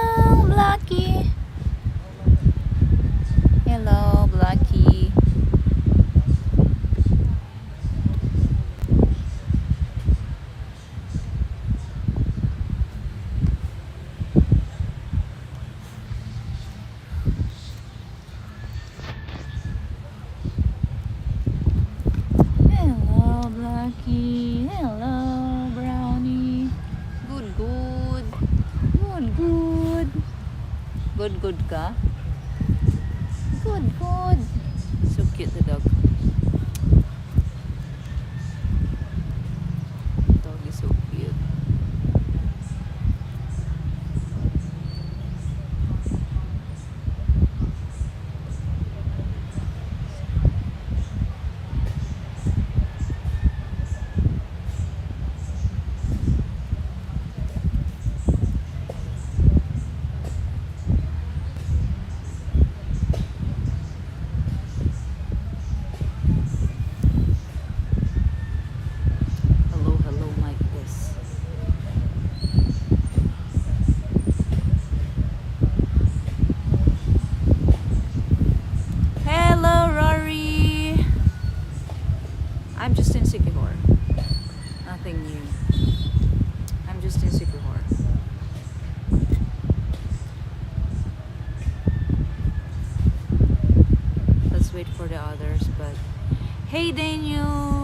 Hello, Blackie. Hello, Blackie. Hello, Blackie. Hello, Brownie. Good, good. Good, good. Good, good ka? Good, good. So cute, the dog. Dog is so cute. Hello, hello, Mike. This. Hello, Rory. I'm just insecure. Nothing new. I'm just insecure. Let's wait for the others. But hey, Daniel.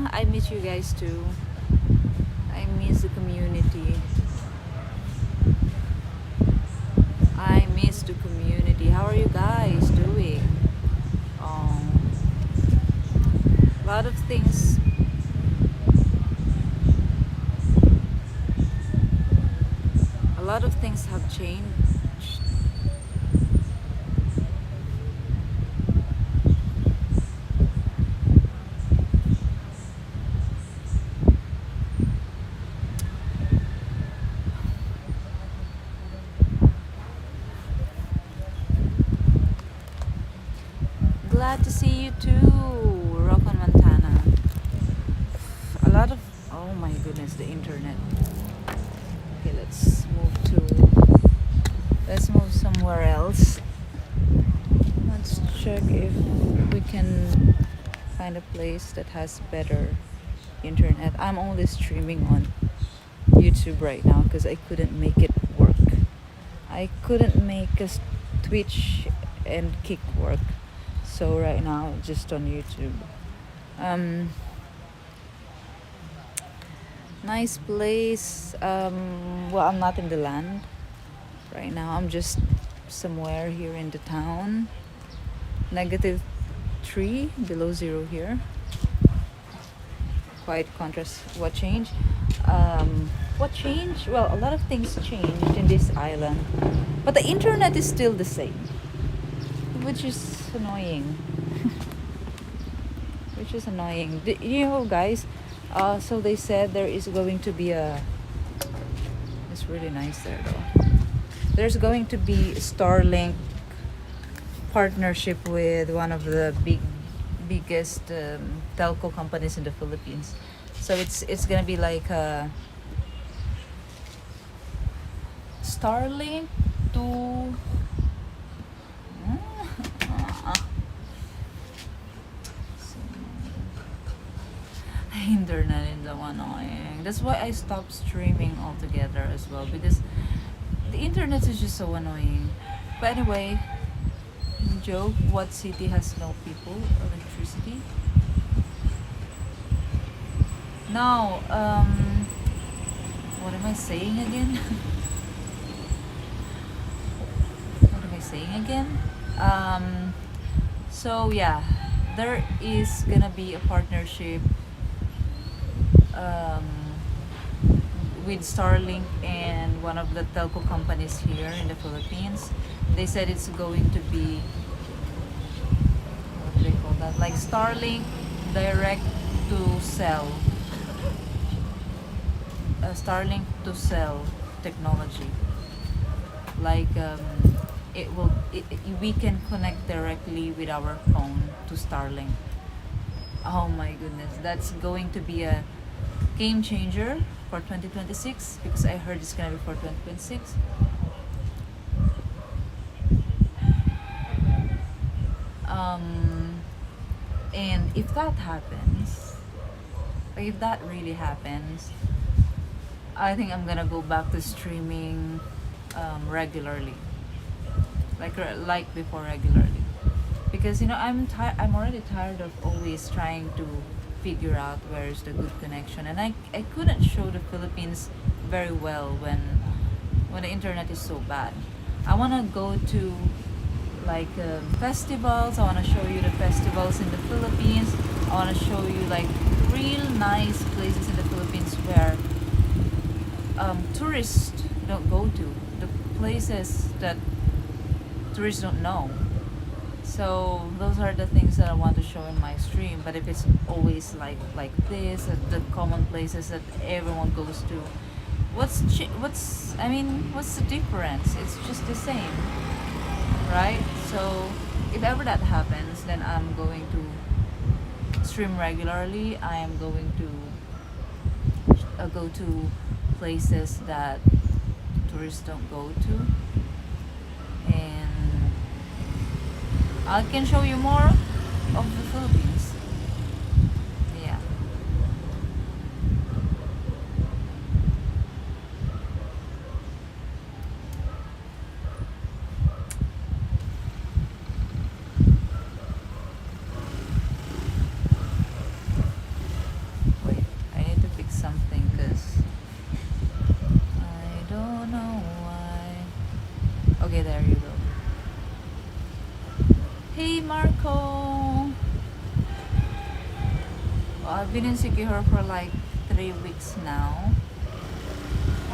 I miss you guys too. I miss the community. I miss the community. How are you guys doing? A lot of things. A lot of things have changed. Glad to see you too, Rock on Montana. A lot of, oh my goodness, the internet. Okay, let's move somewhere else. Let's check if we can find a place that has better internet. I'm only streaming on YouTube right now because I couldn't make it work. I couldn't make a Twitch and Kick work. So right now, just on YouTube. Nice place. Well, I'm not in the land right now. I'm just somewhere here in the town. -3 below zero here. Quite contrast. What changed? What changed? Well, a lot of things changed in this island, but the internet is still the same, which is annoying. Which is annoying. You know, guys. So they said there is going to be a. It's really nice there, though. There's going to be Starlink partnership with one of the biggest telco companies in the Philippines. So it's gonna be like a Starlink to internet is so annoying. That's why I stopped streaming altogether as well, because the internet is just so annoying. But anyway, joke, what city has no people? Electricity? Now, what am I saying again? What am I saying again? So yeah, there is gonna be a partnership with Starlink and one of the telco companies here in the Philippines. They said it's going to be, what do they call that? Like Starlink direct to cell. Starlink to cell technology. Like we can connect directly with our phone to Starlink. Oh my goodness, that's going to be a game changer for 2026, because I heard it's gonna be for 2026. And if that happens, like if that really happens, I think I'm gonna go back to streaming regularly, like before regularly, because I'm already tired of always trying to figure out where's the good connection, and I couldn't show the Philippines very well when the internet is so bad. I want to go to like festivals. I want to show you the festivals in the Philippines. I want to show you like real nice places in the Philippines where tourists don't go to, the places that tourists don't know. So those are the things that I want to show in my stream. But if it's always like this, the common places that everyone goes to, what's the difference? It's just the same, right? So if ever that happens, then I'm going to stream regularly. I am going to go to places that tourists don't go to, and I can show you more of the Philippines. Yeah. Wait, I need to fix something because I don't know why. Okay, there you go. Hey Marco! Well, I've been insecure for like 3 weeks now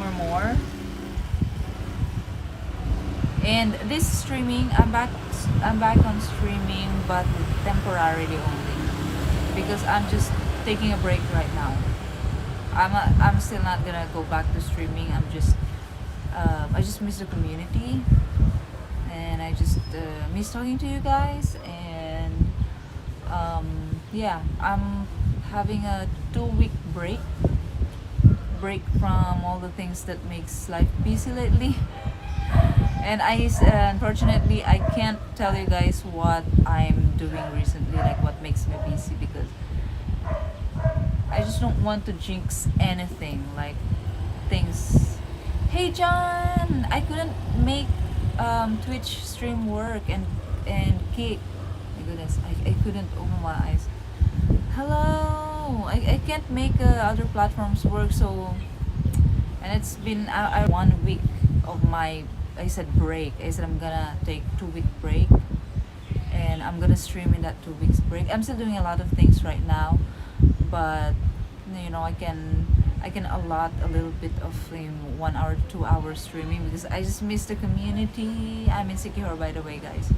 or more. And this streaming, I'm back on streaming, but temporarily only, because I'm just taking a break right now. I'm still not gonna go back to streaming. I just miss the community, and I just miss talking to you guys, and yeah, I'm having a 2-week break from all the things that makes life busy lately. And unfortunately I can't tell you guys what I'm doing recently, like what makes me busy, because I just don't want to jinx anything, like things. Hey John, I couldn't make Twitch stream work and kick. My goodness, I couldn't open my eyes. Hello, I can't make other platforms work. So, and it's been 1 week of my I said break. I said I'm gonna take 2 week break, and I'm gonna stream in that 2 weeks break. I'm still doing a lot of things right now, but I can allot a little bit of 1 hour, 2 hours streaming because I just miss the community. I'm insecure, by the way, guys.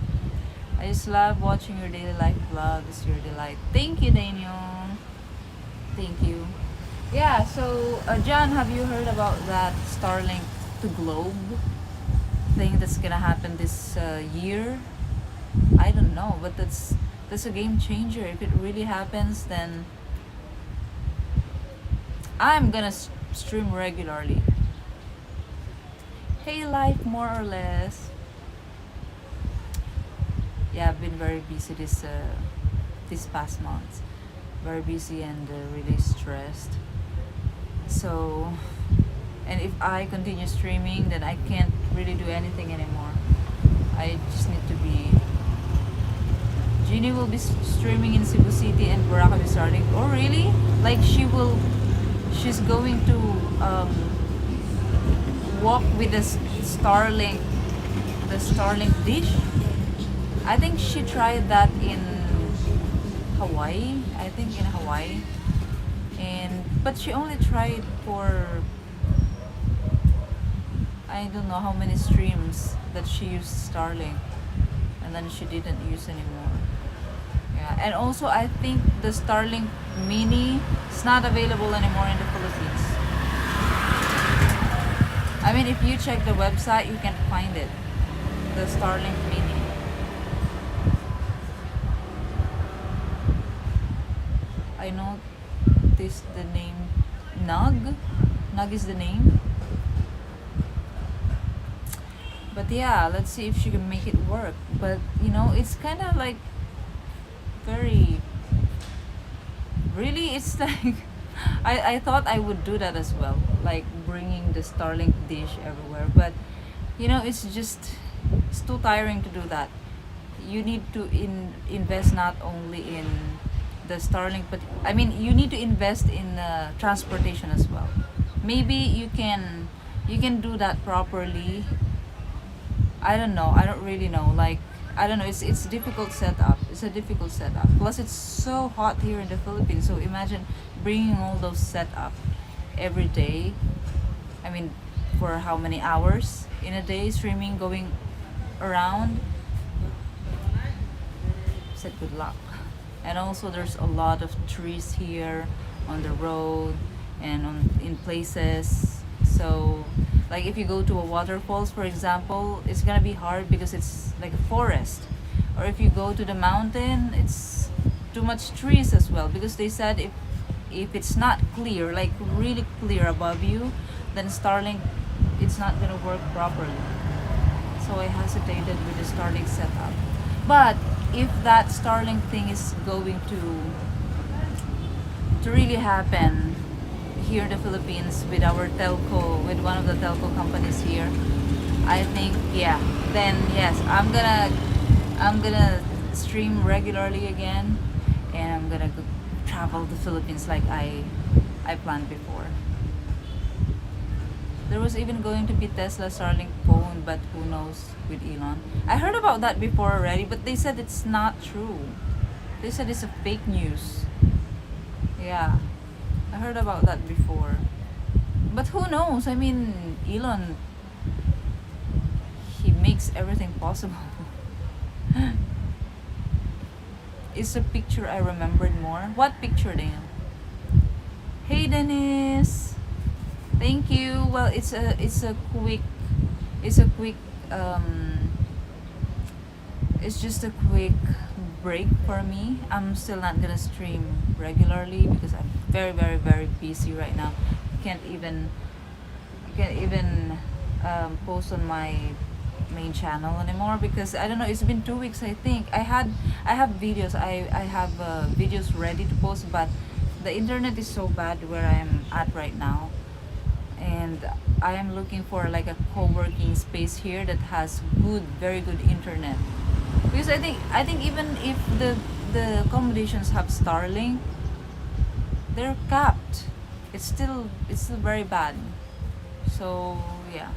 I just love watching your daily life vlogs, your delight. Thank you, Daniel. Thank you. Yeah, so John, have you heard about that Starlink to Globe thing that's gonna happen this year? I don't know, but that's a game changer. If it really happens, then I'm gonna stream regularly. Hey, life, more or less. Yeah, I've been very busy this past month. Very busy and really stressed. So, and if I continue streaming, then I can't really do anything anymore. I just need to be. Jeannie will be streaming in Cebu City and Baraka will be starting. Oh, really? Like she's going to walk with the Starlink dish. I think she tried that in Hawaii. I think in Hawaii, but she only tried for I don't know how many streams that she used Starlink, and then she didn't use anymore. Yeah, and also I think the Starlink Mini is not available anymore in the Philippines. I mean, if you check the website, you can find it. The Starlink Mini. I know this the name Nug. Nug is the name. But yeah, let's see if she can make it work. But it's kind of like very really it's like I thought I would do that as well, like bringing the Starlink dish everywhere, but it's too tiring to do that. You need to invest not only in the Starlink, but I mean you need to invest in transportation as well. Maybe you can do that properly. I don't know. I don't really know. Like I don't know. It's difficult setup. It's a difficult setup. Plus, it's so hot here in the Philippines. So imagine bringing all those setup every day. I mean, for how many hours in a day streaming going around? Said good luck. And also, there's a lot of trees here on the road and in places. So like if you go to a waterfalls, for example, it's gonna be hard because it's like a forest. Or if you go to the mountain, it's too much trees as well, because they said if it's not clear, like really clear above you, then Starlink it's not gonna work properly. So I hesitated with the Starlink setup. But if that Starlink thing is going to really happen here in the Philippines with our telco, with one of the telco companies here, I think yeah, then yes, I'm gonna stream regularly again, and I'm gonna travel the Philippines like I planned before. There was even going to be Tesla Starlink phone, but who knows with Elon. I heard about that before already, but they said it's not true. They said it's a fake news. Yeah, I heard about that before. But who knows? I mean, Elon, he makes everything possible. It's a picture I remembered more. What picture, Dan? Hey, Dennis. Thank you. Well, it's a quick it's just a quick break for me. I'm still not gonna stream regularly because I'm very very very busy right now. Can't even post on my main channel anymore because I don't know. It's been 2 weeks. I think I have videos. I have videos ready to post, but the internet is so bad where I am at right now, and I am looking for like a co-working space here that has very good internet. Because I think even if the accommodations have Starlink, they're capped. It's still very bad. So yeah.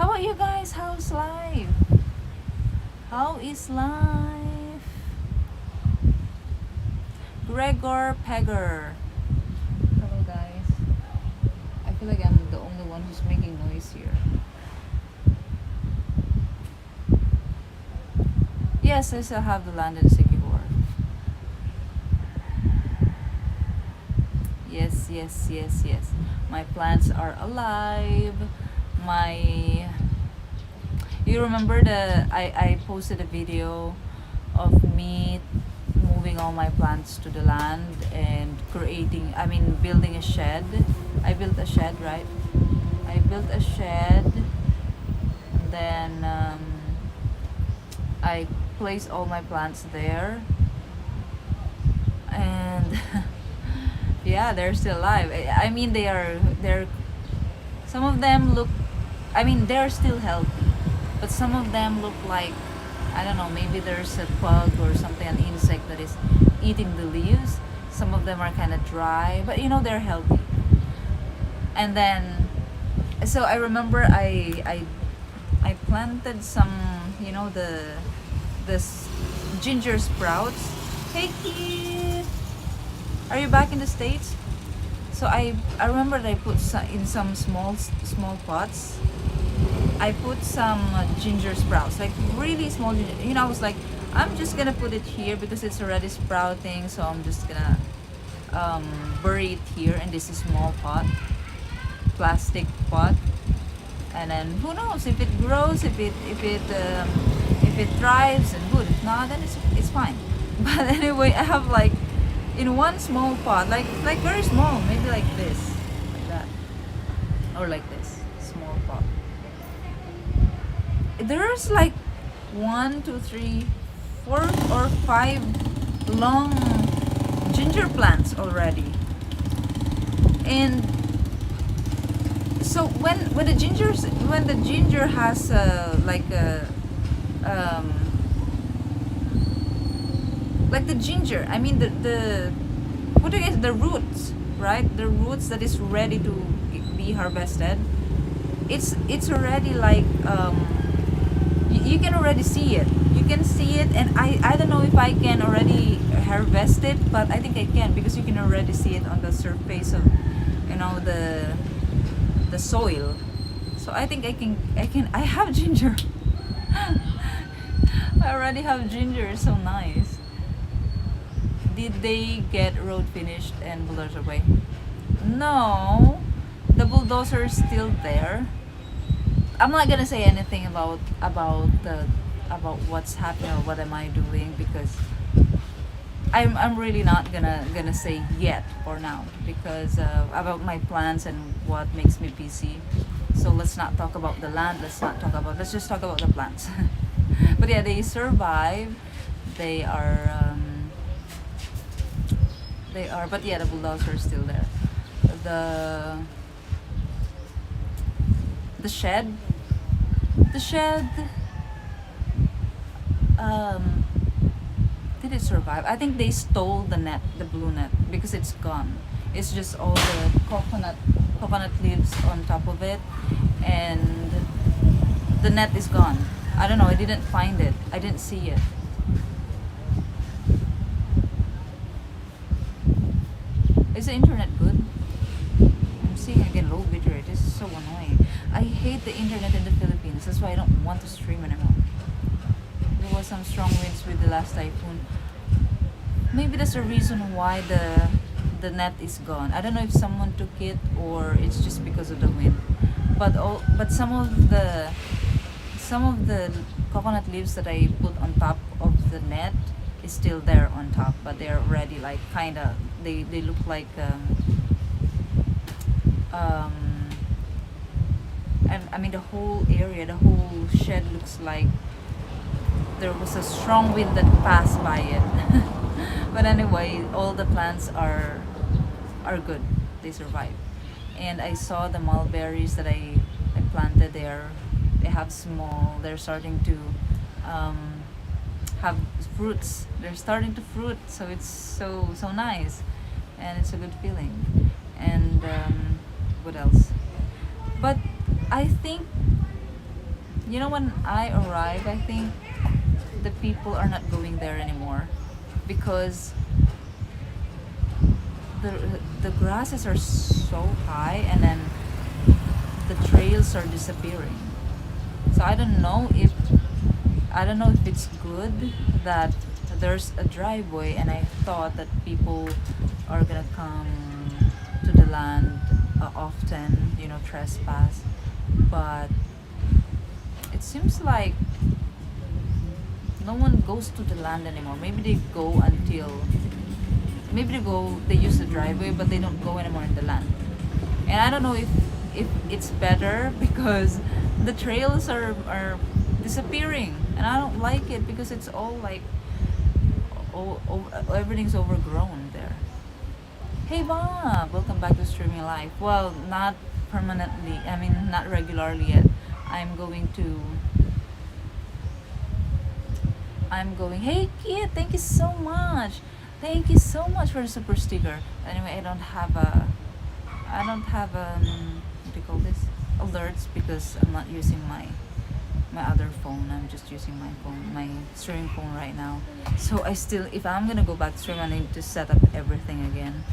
How about you guys? How's life? How is life? Gregor Pegger. Hello guys. I feel like I'm the only one who's making noise here. Yes, I still have the land in Sikihor. Yes. My plants are alive. You remember I posted a video of me moving all my plants to the land and building a shed. I built a shed, right? I built a shed, and then I placed all my plants there, and yeah, they're still alive. They're some of them look, they're still healthy, but some of them look like, I don't know, maybe there's a bug or something, an insect that is eating the leaves. Some of them are kind of dry, but they're healthy. And then, so I remember I planted some, this ginger sprouts. Hey kid, are you back in the States? So I remember that I put in some small pots. I put some ginger sprouts, like really small ginger. I was like, I'm just gonna put it here because it's already sprouting. So I'm just gonna bury it here in this small pot, plastic pot. And then who knows if it grows, if it thrives, and good. If not, then it's fine. But anyway, I have like in one small pot, like very small, maybe like this, like that, or like this small pot. There's like 1, 2, 3, 4 or 5 long ginger plants already. And so when the ginger has like the ginger, the what do you guys, the roots, right? The roots that is ready to be harvested. It's already like you can already see it. You can see it, and I don't know if I can already harvest it, but I think I can because you can already see it on the surface of the soil. So I think I have ginger. I already have ginger. So nice. Did they get road finished and bulldozer away? No, the bulldozer is still there. I'm not gonna say anything about what's happening or what am I doing, because I'm really not gonna say yet for now, because about my plans and what makes me busy. So let's not talk about the land. Let's just talk about the plants. But yeah, they survive. They are. But yeah, the bulldozer is still there. The shed. Did it survive? I think they stole the net, the blue net, because it's gone. It's just all the coconut leaves on top of it, and the net is gone. I don't know. I didn't find it. I didn't see it. Is the internet good? I'm seeing again low bit rate. This is so annoying. I hate the internet in the Philippines. That's why I don't want to stream anymore. There was some strong winds with the last typhoon. Maybe that's the reason why the net is gone. I don't know if someone took it or it's just because of the wind. But some of the coconut leaves that I put on top of the net is still there on top, but they're already like kinda, they look like the whole area, the whole shed looks like there was a strong wind that passed by it. But anyway, all the plants are good. They survive. And I saw the mulberries that I planted there. They're starting to have fruits. They're starting to fruit, so it's so nice, and it's a good feeling. And what else? But I think You know, when I arrive, I think the people are not going there anymore because the the grasses are so high, and then the trails are disappearing. So I don't know if it's good that there's a driveway, and I thought that people are gonna come to the land often, trespass. But it seems like no one goes to the land anymore. Maybe they use the driveway, but they don't go anymore in the land. And I don't know if it's better because the trails are disappearing, and I don't like it because it's all like everything's overgrown there. Hey Bob, welcome back to Streaming Live. Well, not permanently. I mean, not regularly yet. I'm going to. I'm going. Hey kid, thank you so much. Thank you so much for the super sticker. Anyway, I don't have what do you call this? Alerts because I'm not using my other phone. I'm just using my streaming phone right now. So if I'm gonna go back to stream, I need to set up everything again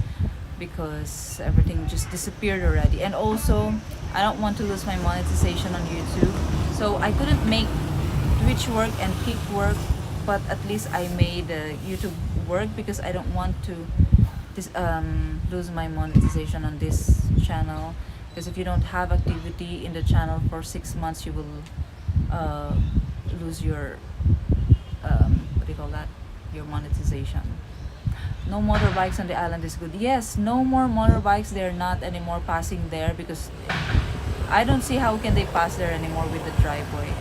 because everything just disappeared already. And also, I don't want to lose my monetization on YouTube. So I couldn't make Twitch work and Kick work, but at least I made YouTube work because I don't want to lose my monetization on this channel. Because if you don't have activity in the channel for 6 months, you will uh, lose your what do you call that? Your monetization. No motorbikes on the island is good. Yes, no more motorbikes. They're not anymore passing there because I don't see how can they pass there anymore with the driveway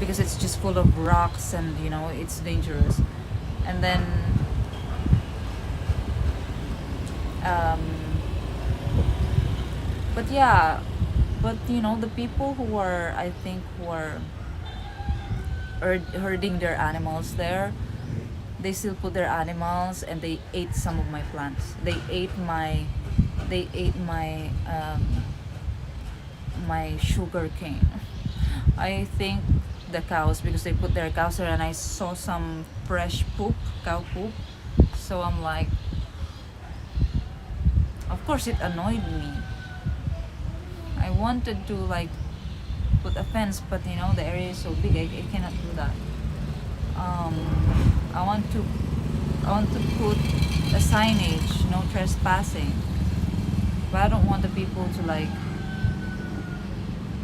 because it's just full of rocks and it's dangerous. And then um, but yeah, but the people who are, I think, who are herding their animals there, they still put their animals, and they ate some of my plants. They ate my sugar cane. I think the cows, because they put their cows there, and I saw some fresh poop, cow poop. So I'm like, of course it annoyed me. I wanted to like put a fence, but the area is so big, I cannot do that. um, I want to put a signage, no trespassing, but I don't want the people to like,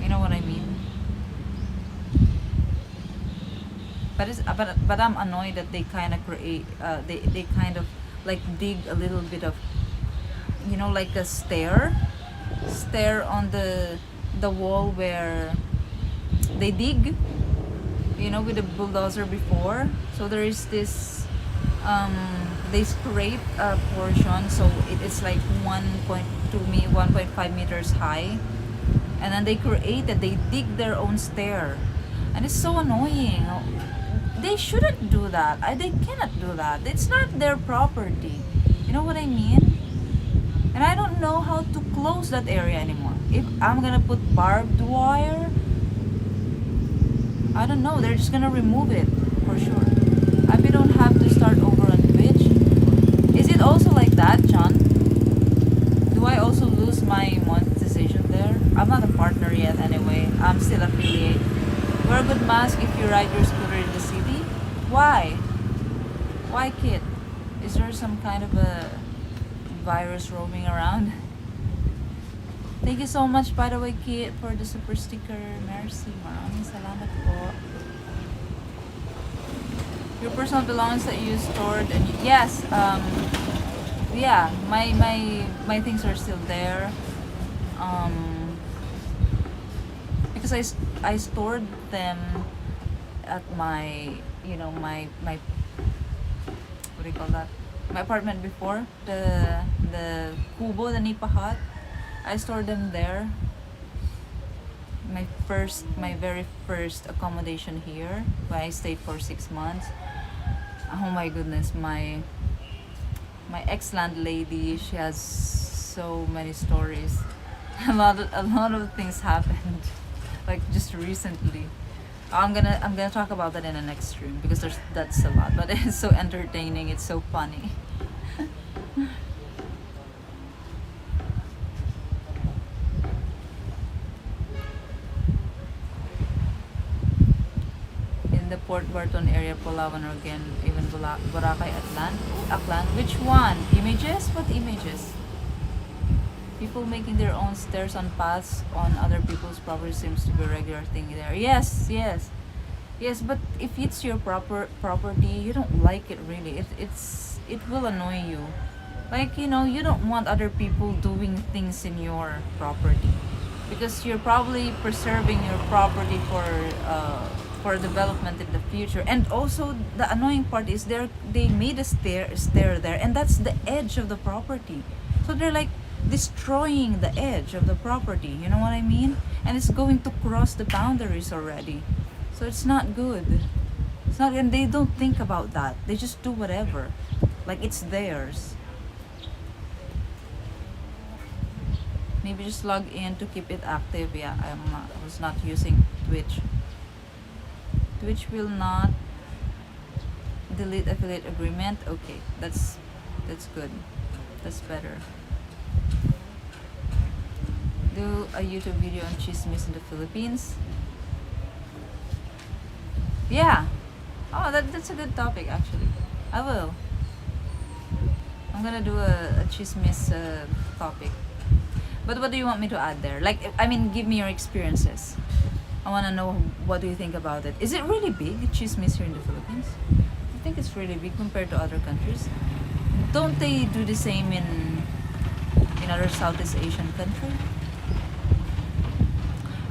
you know what I mean. But I'm annoyed that they kind of create they kind of like dig a little bit of, like a stair on the wall where they dig, with the bulldozer before. So there is this they scrape a portion, so it's like 1.5 meters high, and then they dig their own stair, and it's so annoying. They shouldn't do that. They cannot do that. It's not their property. You know what I mean? And I don't know how to close that area anymore. If I'm gonna put barbed wire, I don't know. They're just gonna remove it for sure. We don't have to start over on Twitch. Is it also like that, John? Do I also lose my monetization there? I'm not a partner yet anyway. I'm still affiliate. Wear a good mask if you ride your scooter in the city. Why? Why, kid? Is there some kind of a virus roaming around? Thank you so much, by the way, kid, for the super sticker. Merci, maraming salamat po. Your personal belongings that you stored, and yes, yeah, my things are still there. Because I stored them at my my what do you call that, my apartment before, the kubo, the nipa hut. I stored them there. My very first accommodation here, where I stayed for 6 months. Oh my goodness, my ex landlady, she has so many stories. A lot of things happened. like just recently. I'm gonna talk about that in the next stream because that's a lot, but it's so entertaining. It's so funny. In the Port Barton area, Palawan, or again, even Boracay, Aklan. Which one? Images? What images? People making their own stairs on paths on other people's property seems to be a regular thing there. Yes, yes. Yes, but if it's your property, you don't like it really. It will annoy you. Like, you don't want other people doing things in your property because you're probably preserving your property for development in the future. And also the annoying part is they made a stair there, and that's the edge of the property. So they're like destroying the edge of the property. You know what I mean? And it's going to cross the boundaries already. So it's not good. It's not, and they don't think about that. They just do whatever, like it's theirs. Maybe just log in to keep it active. Yeah, I was not using Twitch. Twitch will not delete affiliate agreement. Okay, that's good. That's better. Do a YouTube video on chismis in the Philippines. Yeah. Oh, that's a good topic actually. I will. I'm gonna do a chismis topic. But what do you want me to add there? Like, I mean, give me your experiences. I want to know what do you think about it. Is it really big, chismis here in the Philippines? I think it's really big compared to other countries. Don't they do the same in other Southeast Asian country?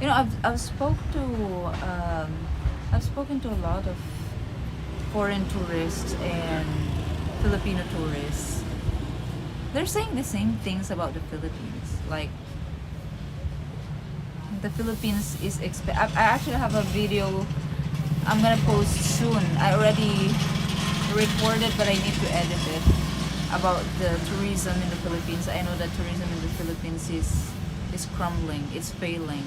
I've spoken to a lot of foreign tourists and Filipino tourists. They're saying the same things about the Philippines. Like, the Philippines is I actually have a video I'm gonna post soon. I already recorded, but I need to edit it, about the tourism in the Philippines. I know that tourism in the Philippines is crumbling. It's failing.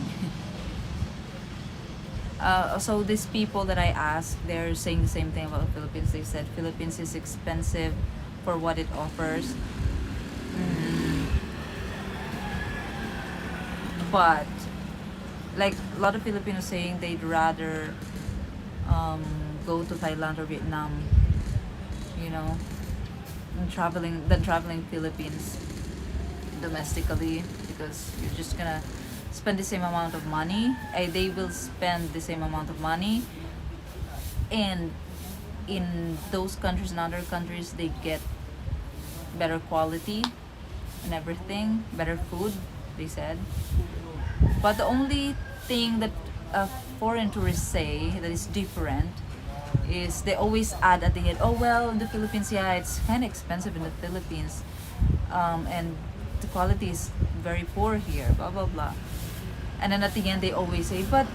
So these people that I asked, they're saying the same thing about the Philippines. They said Philippines is expensive for what it offers. But like a lot of Filipinos saying they'd rather go to Thailand or Vietnam, than traveling Philippines domestically, because you're just gonna spend the same amount of money. They will spend the same amount of money, and in those countries and other countries they get better quality and everything, better food, they said. But the only thing that foreign tourists say that is different is they always add at the end, oh well, in the Philippines, yeah, it's kind of expensive in the Philippines, and the quality is very poor here, blah blah blah. And then at the end they always say, but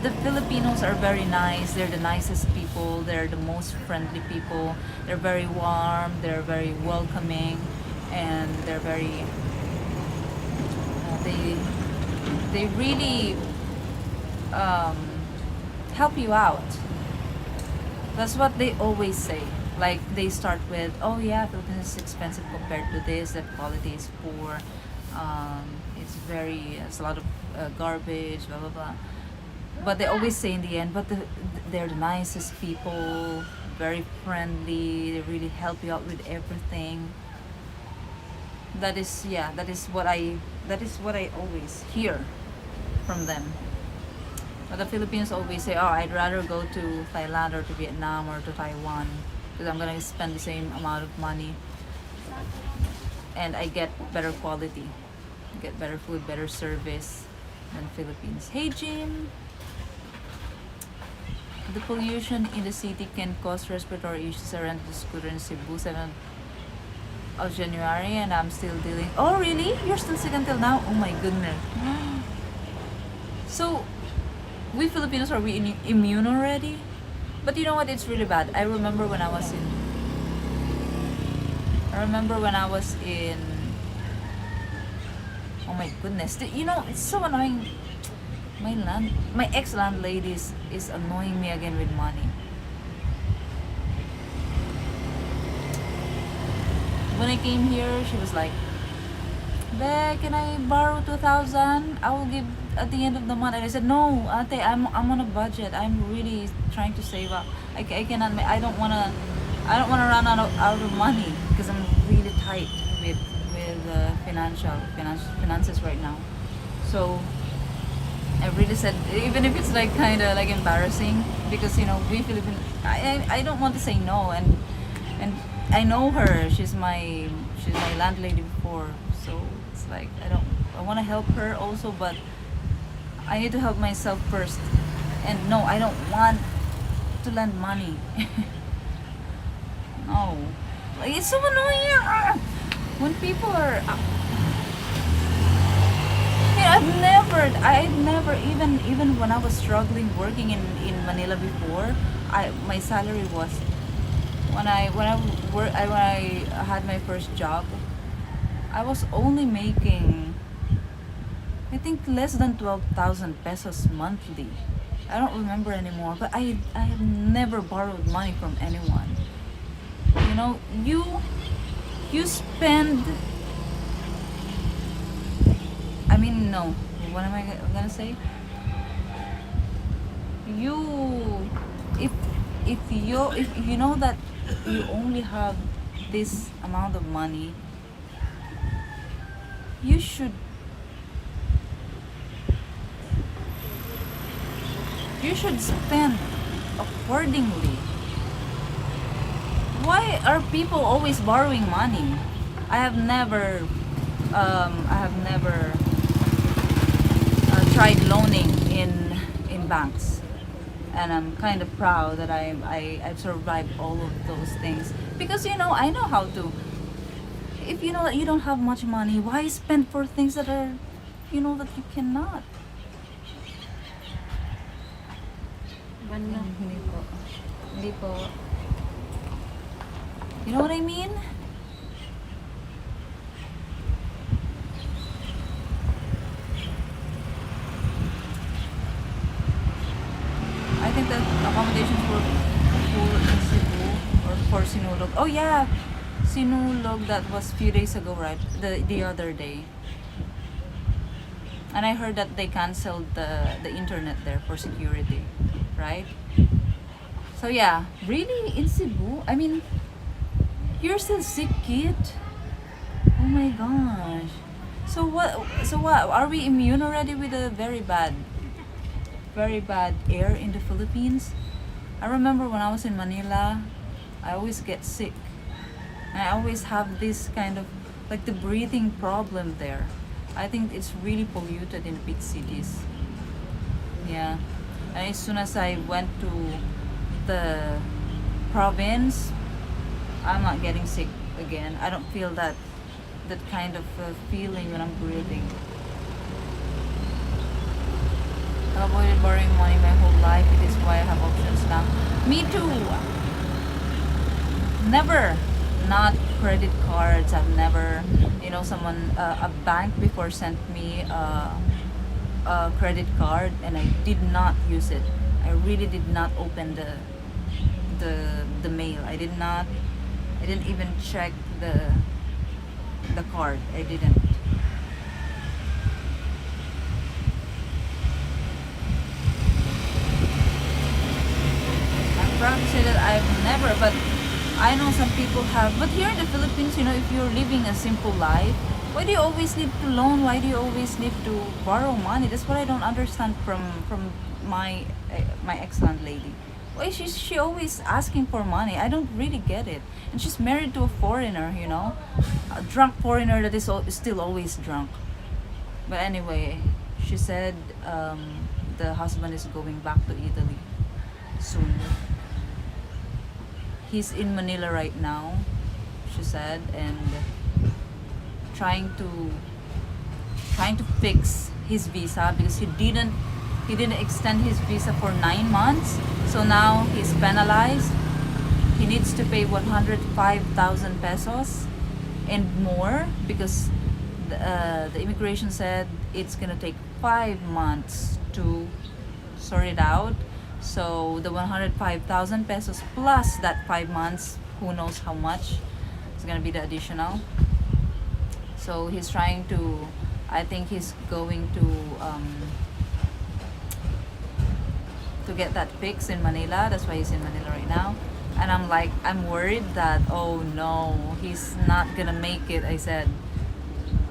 the Filipinos are very nice. They're the nicest people. They're the most friendly people. They're very warm. They're very welcoming, and they're very they really help you out. That's what they always say. Like, they start with, oh yeah, Philippines is expensive compared to this. The quality is poor. It's a lot of garbage, blah blah blah. But they always say in the end, but they're the nicest people, very friendly. They really help you out with everything. That is what I always hear from them. But the Filipinos always say, oh, I'd rather go to Thailand or to Vietnam or to Taiwan because I'm gonna spend the same amount of money and I get better quality, get better food, better service than Philippines. Hey Jim, the pollution in the city can cause respiratory issues. I rented a scooter in Cebu 7th of January and I'm still dealing. Oh really? You're still sick until now? Oh my goodness. So we Filipinos, are we immune already? But you know what? It's really bad. I remember when I was in. Oh my goodness! It's so annoying. my ex landlady is annoying me again with money. When I came here, she was like, "Be, can I borrow 2,000? I will give at the end of the month." And I said, "No, ate, I'm on a budget. I'm really trying to save up. I cannot. I don't wanna run out of money because I'm really tight with finances right now." So I really said, even if it's like kind of like embarrassing, because we Philippine, I don't want to say no, and I know her. She's my landlady before, so it's like I want to help her also, but I need to help myself first. And no, I don't want to lend money. No, like it's so annoying when people are. I've never even when I was struggling working in Manila before, my salary was when I had my first job, I was only making, I think, less than 12,000 pesos monthly. I don't remember anymore, but I have never borrowed money from anyone. You know, you spend. I mean, no. What am I gonna say? You, if if you know that you only have this amount of money, you should spend accordingly. Why are people always borrowing money? I have never tried loaning in banks, and I'm kind of proud that I've survived all of those things, because I know how to. If you know that you don't have much money, why spend for things that are that you cannot? Hindi po. Hindi po. You know what I mean? I think the accommodations were full in Cebu, or for Sinulog. Oh yeah, Sinulog, that was few days ago, right? The other day. And I heard that they canceled the internet there for security, right? So yeah, really in Cebu? I mean, you're still sick, kid. Oh my gosh. So what? So what? Are we immune already with the very bad air in the Philippines? I remember when I was in Manila, I always get sick. And I always have this kind of like the breathing problem there. I think it's really polluted in big cities. Yeah. And as soon as I went to the province, I'm not getting sick again. I don't feel that kind of feeling when I'm breathing. I avoided borrowing money my whole life. It is why I have options now. Me too. Never. Not credit cards. I've never, someone, a bank before sent me a credit card, and I did not use it. I really did not open the mail. I didn't even check the card. I didn't. I'm proud to say that I've never, but I know some people have. But here in the Philippines, if you're living a simple life, why do you always need to loan? Why do you always need to borrow money? That's what I don't understand from my ex landlady. Why is she always asking for money? I don't really get it. And she's married to a foreigner, a drunk foreigner that is still always drunk. But anyway, she said the husband is going back to Italy soon. He's in Manila right now, she said, and trying to fix his visa, because he didn't extend his visa for 9 months. So now he's penalized. He needs to pay 105,000 pesos and more, because the immigration said it's gonna take 5 months to sort it out. So the 105,000 pesos plus that 5 months, who knows how much, is gonna be the additional. So he's trying to, I think he's going to get that fixed in Manila. That's why he's in Manila right now. And I'm like, I'm worried that, oh no, he's not gonna make it. I said,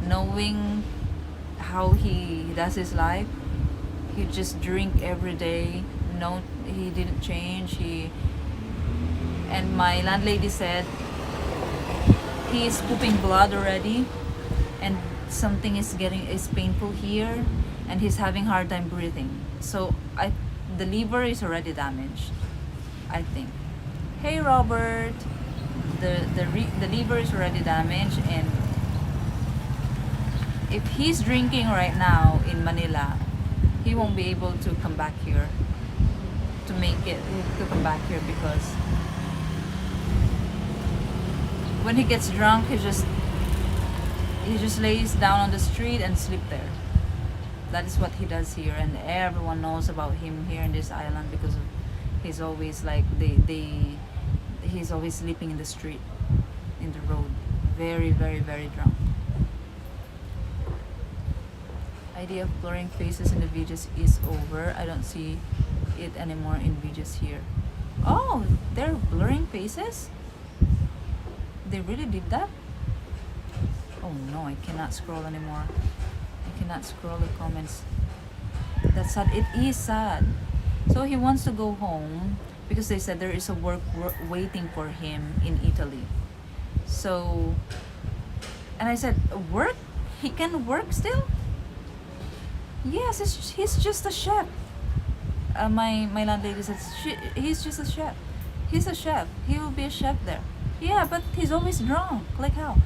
knowing how he does his life, he just drink every day. No, he didn't change. And my landlady said he is pooping blood already, and something is painful here, and he's having hard time breathing. So the liver is already damaged, I think. Hey Robert, the liver is already damaged, and if he's drinking right now in Manila, he won't be able to come back here to come back here, because when he gets drunk, he just lays down on the street and sleep there. That is what he does here, and everyone knows about him here in this island because he's always like he's always sleeping in the street, in the road, very very very drunk. Idea of blurring faces in the videos is over. I don't see it anymore in videos here. Oh, they're blurring faces? They really did that? Oh no, I cannot scroll anymore. I cannot scroll the comments. That's sad. It is sad. So he wants to go home because they said there is a work waiting for him in Italy. So, and I said, work? He can work still? Yes, he's just a chef. My landlady says he's just a chef. He's a chef. He will be a chef there. Yeah, but he's always drunk. Like how?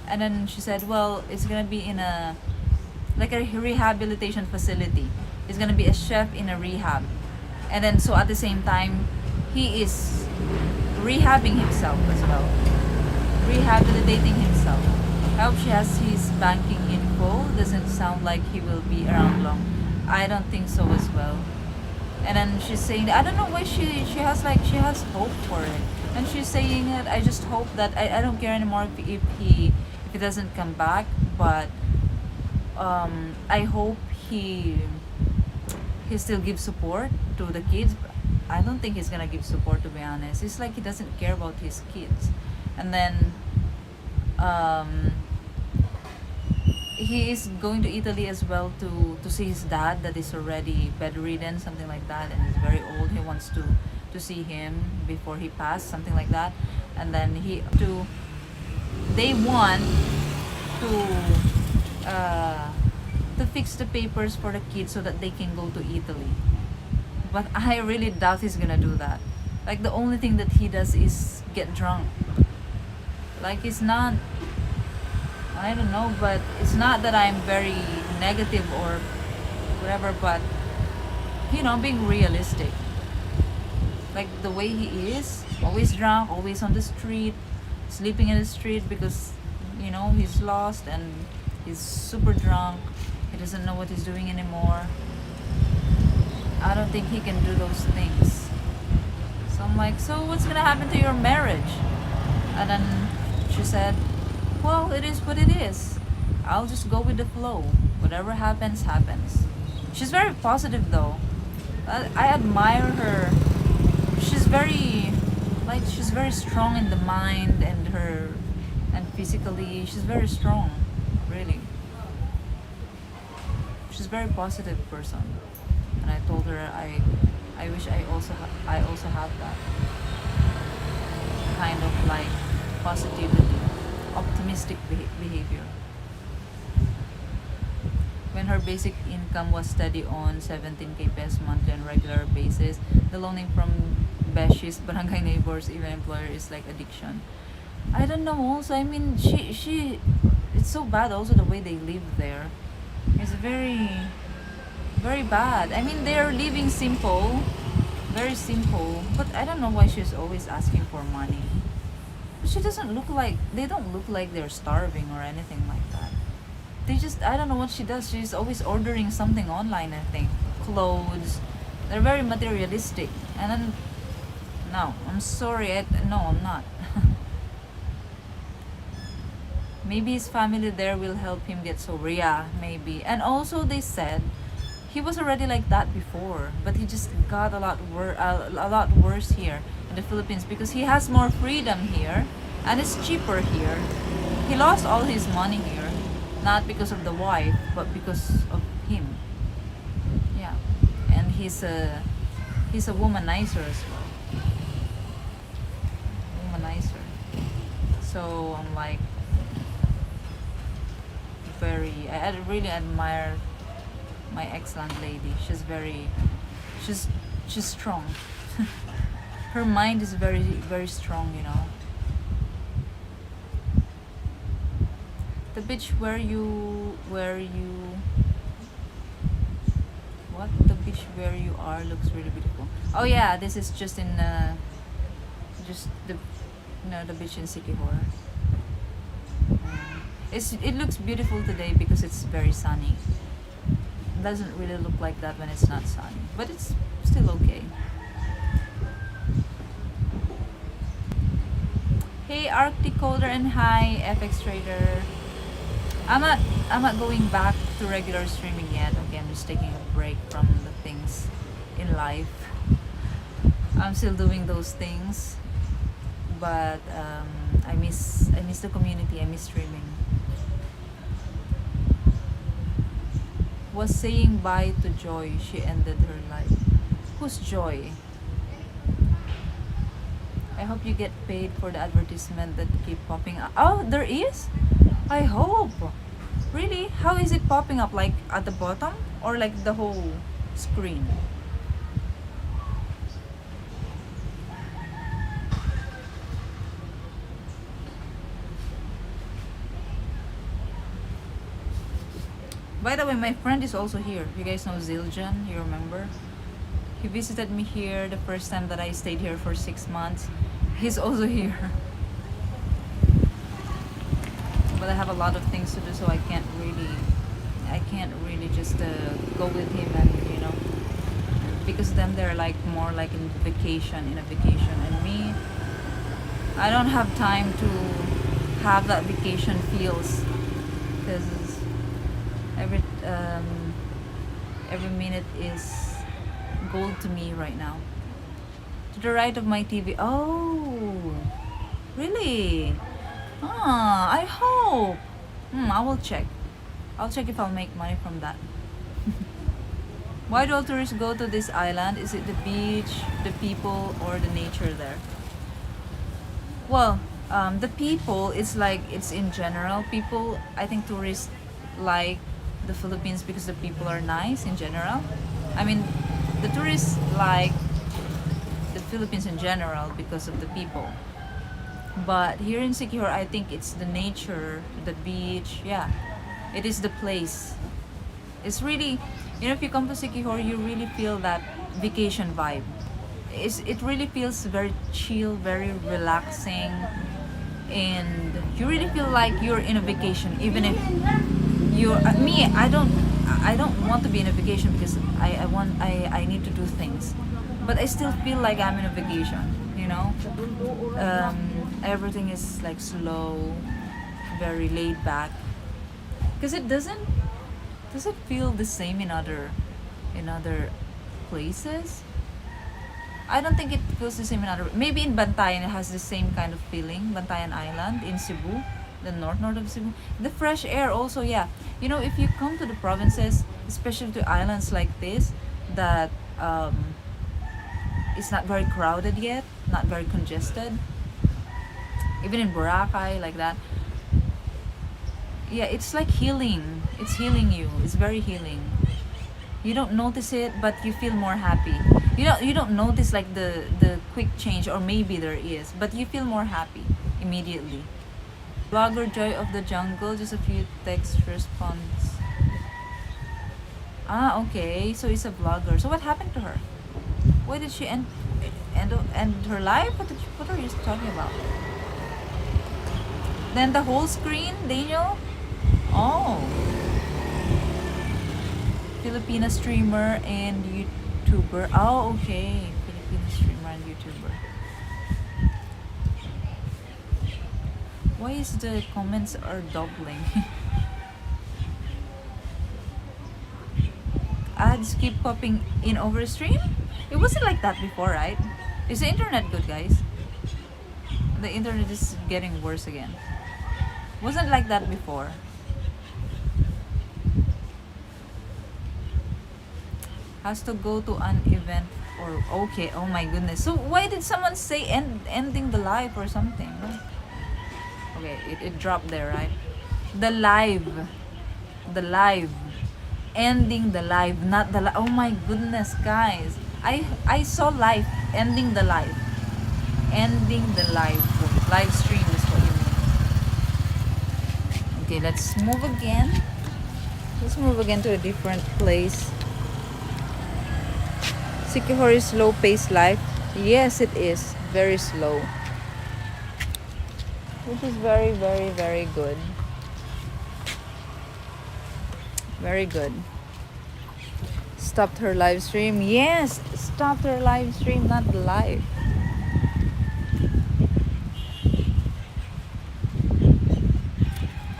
And then she said, well, it's gonna be in a rehabilitation facility. He's gonna be a chef in a rehab. And then so at the same time, he is rehabbing himself as well, rehabilitating himself. I hope she has his banking info. Doesn't sound like he will be around long. I don't think so as well. And then she's saying, I don't know why she has hope for it. And she's saying that I just hope that I don't care anymore if he doesn't come back, but I hope he still gives support to the kids. I don't think he's gonna give support, to be honest. It's like he doesn't care about his kids. And then he is going to Italy as well to see his dad that is already bedridden, something like that, and he's very old. He wants to see him before he passed, something like that. And then they want to fix the papers for the kids so that they can go to Italy. But I really doubt he's gonna do that. Like the only thing that he does is get drunk. Like it's not, I don't know, but it's not that I'm very negative or whatever, but being realistic. Like the way he is, always drunk, always on the street, sleeping in the street because he's lost and he's super drunk. He doesn't know what he's doing anymore. I don't think he can do those things. So I'm like, so what's gonna happen to your marriage? And then she said, well, it is what it is. I'll just go with the flow. Whatever happens, happens. She's very positive though. I admire her. She's very strong in the mind and physically. She's very strong, really. She's a very positive person. And I told her I wish I also have that kind of like positivity, optimistic behavior. When her basic income was steady on 17k pesos monthly on regular basis, the loaning from beshies, barangay neighbors, even employer is like addiction. I don't know. Also, I mean, she it's so bad. Also, the way they live there is very, very bad. I mean, they're living simple, very simple. But I don't know why she's always asking for money. She doesn't look like, they don't look like they're starving or anything like that. They just, I don't know what she does. She's always ordering something online, I think. clothes. They're very materialistic. And then, no, I'm sorry. No, I'm not. Maybe his family there will help him get sober. Yeah, maybe. And also they said he was already like that before, but he just got a lot worse here in the Philippines because he has more freedom here and it's cheaper here. He lost all his money here, not because of the wife, but because of him. Yeah, and he's a womanizer as well. Womanizer. So I'm like I really admire my ex landlady. She's she's strong. Her mind is very strong, you know. The beach where you what the beach where you are looks really beautiful. Oh yeah, this is just in just the the beach in Sikihor. It looks beautiful today because it's very sunny. It doesn't really look like that when it's not sunny, but it's still okay. Hey Arctic Coder and hi FX Trader. I'm not going back to regular streaming yet. Okay, I'm just taking a break from the things in life. I'm still doing those things, but I miss the community. I miss streaming. Was saying bye to Joy. She ended her life. Who's Joy? I hope you get paid for the advertisement that keep popping up. Oh, there is? I hope. Really? How is it popping up? Like at the bottom? Or like the whole screen? By the way, my friend is also here. You guys know Zildjian? You remember? He visited me here the first time that I stayed here for 6 months. He's also here. But I have a lot of things to do, so I can't really just go with him and because them they're like more like in a vacation, and me, I don't have time to have that vacation feels because every minute is gold to me right now. To the right of my TV. Oh, really? Ah, I hope. I will check. I'll check if I'll make money from that. Why do all tourists go to this island? Is it the beach, the people, or the nature there? Well, the people, it's like, it's in general. People, I think tourists like the Philippines because the people are nice in general. I mean, the tourists like the Philippines in general because of the people. But here in Sikihor, I think it's the nature, the beach. Yeah, it is the place. It's really, if you come to Sikihor, you really feel that vacation vibe. It really feels very chill, very relaxing, and you really feel like you're in a vacation. Even if you're me, I don't want to be in a vacation because I need to do things, but I still feel like I'm in a vacation. Everything is like slow, very laid back, because it doesn't feel the same in other places. I don't think it feels the same in other. Maybe in Bantayan it has the same kind of feeling. Bantayan Island in Cebu, the north of Cebu. The fresh air also, yeah. If you come to the provinces, especially to islands like this, that it's not very crowded yet, not very congested. Even in Boracay, like that. Yeah, it's like healing. It's healing you. It's very healing. You don't notice it, but you feel more happy. You don't notice like the quick change, or maybe there is, but you feel more happy immediately. Vlogger Joy of the Jungle, just a few text response. Ah, okay. So it's a vlogger. So what happened to her? Why did she end her life? What are you talking about? Then the whole screen, Daniel? Oh. Filipina streamer and YouTuber. Oh, okay. Filipina streamer and YouTuber. Why is the comments are doubling? Ads keep popping in over stream? It wasn't like that before, right? Is the internet good, guys? The internet is getting worse again. Wasn't like that before. Has to go to an event or okay. Oh my goodness. So why did someone say ending the live or something? Okay, it dropped there, right? The live. The live. Ending the live, not the live. Oh my goodness, guys. I saw live. Ending the live. Ending the live. Live stream is what you mean. Okay, let's move again. Let's move again to a different place. Sikihor is slow paced life. Yes, it is. Very slow. Which is very, very, very good. Very good. Stopped her live stream. Yes, stopped her live stream, not the live.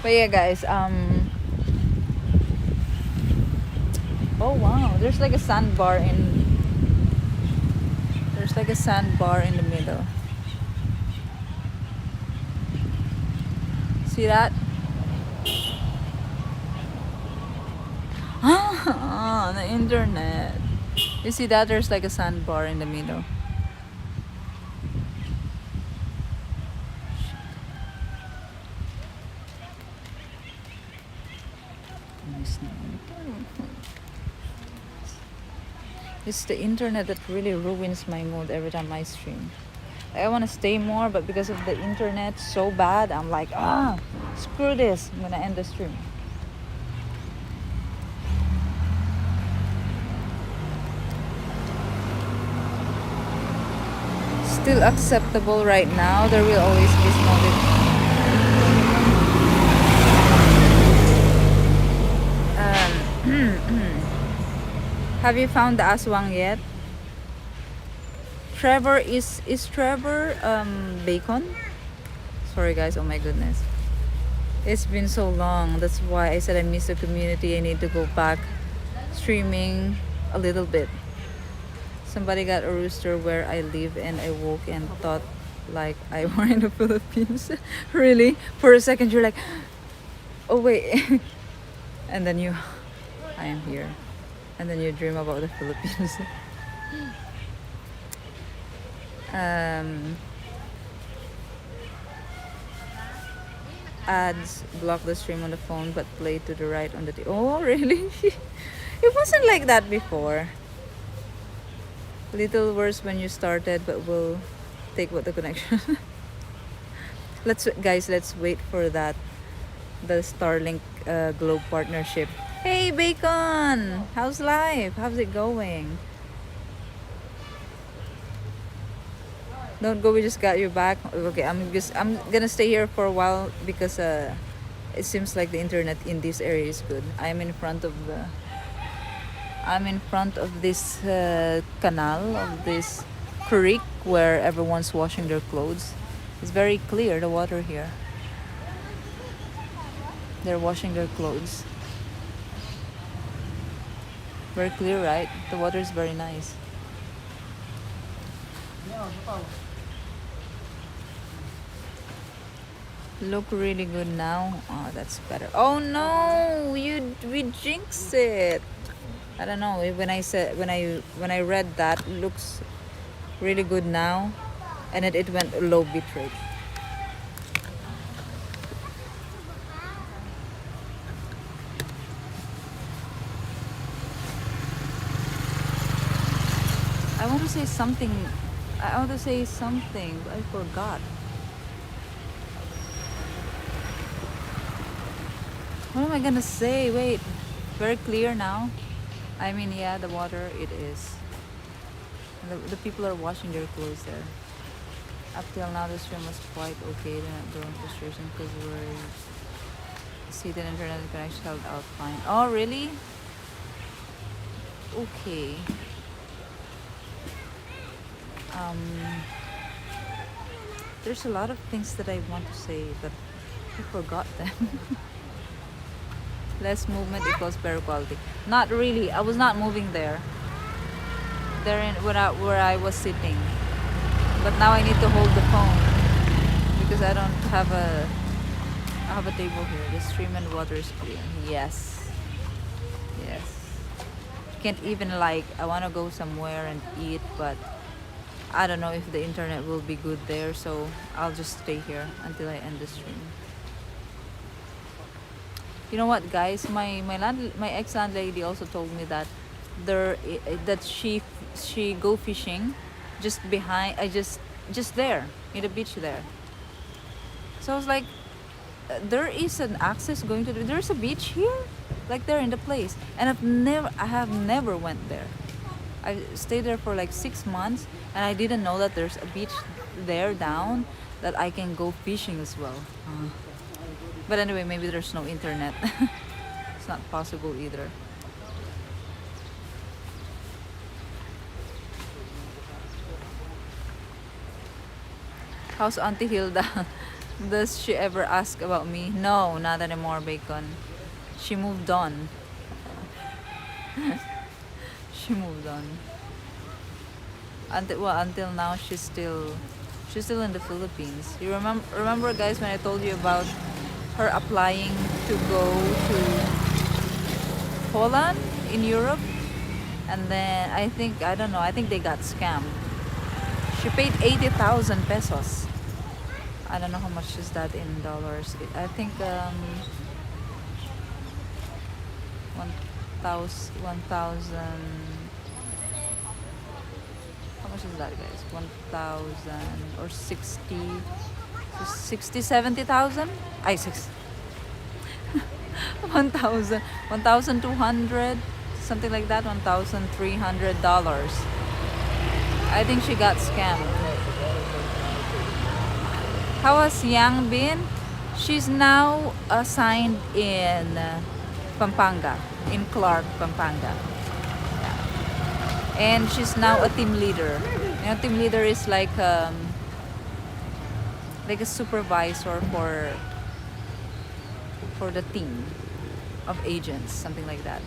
But yeah, guys, oh wow, there's like a sandbar in the middle. See that? Ah, the internet. You see that? There's like a sandbar in the middle. It's the internet that really ruins my mood every time I stream. I want to stay more, but because of the internet so bad, I'm like, screw this. I'm gonna end the stream. Still acceptable right now. There will always be small. Have you found the aswang yet? Trevor is Trevor Bacon? Sorry guys, oh my goodness. It's been so long. That's why I said I miss the community. I need to go back streaming a little bit. Somebody got a rooster where I live and I woke and thought like I were in the Philippines. Really? For a second you're like, oh wait. And then I am here. And then you dream about the Philippines. Ads block the stream on the phone but play to the right on the oh really? It wasn't like that before. Little worse when you started, but we'll take what the connection. Let's wait for that, the Starlink Globe partnership. Hey Bacon, how's life? How's it going? Don't go, we just got you back. Okay, I'm gonna stay here for a while because it seems like the internet in this area is good. I'm in front of this canal, of this creek where everyone's washing their clothes. It's very clear, the water here. They're washing their clothes. Very clear, right? The water is very nice. Look really good now. Oh, that's better. Oh no, we jinxed it. I don't know. When I read that, looks really good now, and it went low bitrate. I want to say something, but I forgot. What am I gonna say? Wait, very clear now. I mean, yeah, the water, it is. The people are washing their clothes there. Up till now, the stream was quite okay. They're not doing frustration because we're see the internet connection held out fine. Oh, really? Okay. Um, there's a lot of things that I want to say, but I forgot them. Less movement equals better quality. Not really. I was not moving there. There in where I was sitting. But now I need to hold the phone because I don't have a. I have a table here. The stream and water is clear. Yes. Yes. Can't even like. I want to go somewhere and eat, but I don't know if the internet will be good there, so I'll just stay here until I end the stream. You know what, guys? My ex landlady also told me that that she go fishing just behind. Just there in the beach there. So I was like, there is an access going to there's a beach here, like there in the place, and I have never went there. I stayed there for like 6 months, and I didn't know that there's a beach there down that I can go fishing as well. But anyway, maybe there's no internet. It's not possible either. How's Auntie Hilda? Does she ever ask about me? No, not anymore, Bacon. She moved on. She moved on. Until now, she's still in the Philippines. You remember, guys, when I told you about her applying to go to Poland in Europe, and then I think they got scammed. She paid 80,000 pesos. I don't know how much is that in dollars. I think 1,000. How much is that, guys? 1,000 or 70,000? I 6. 1,000, 1,200, something like that. $1,300. I think she got scammed. How has Yang been? She's now assigned in Pampanga, in Clark, Pampanga. Yeah. And she's now a team leader. You know, team leader is like a supervisor for the team of agents, something like that.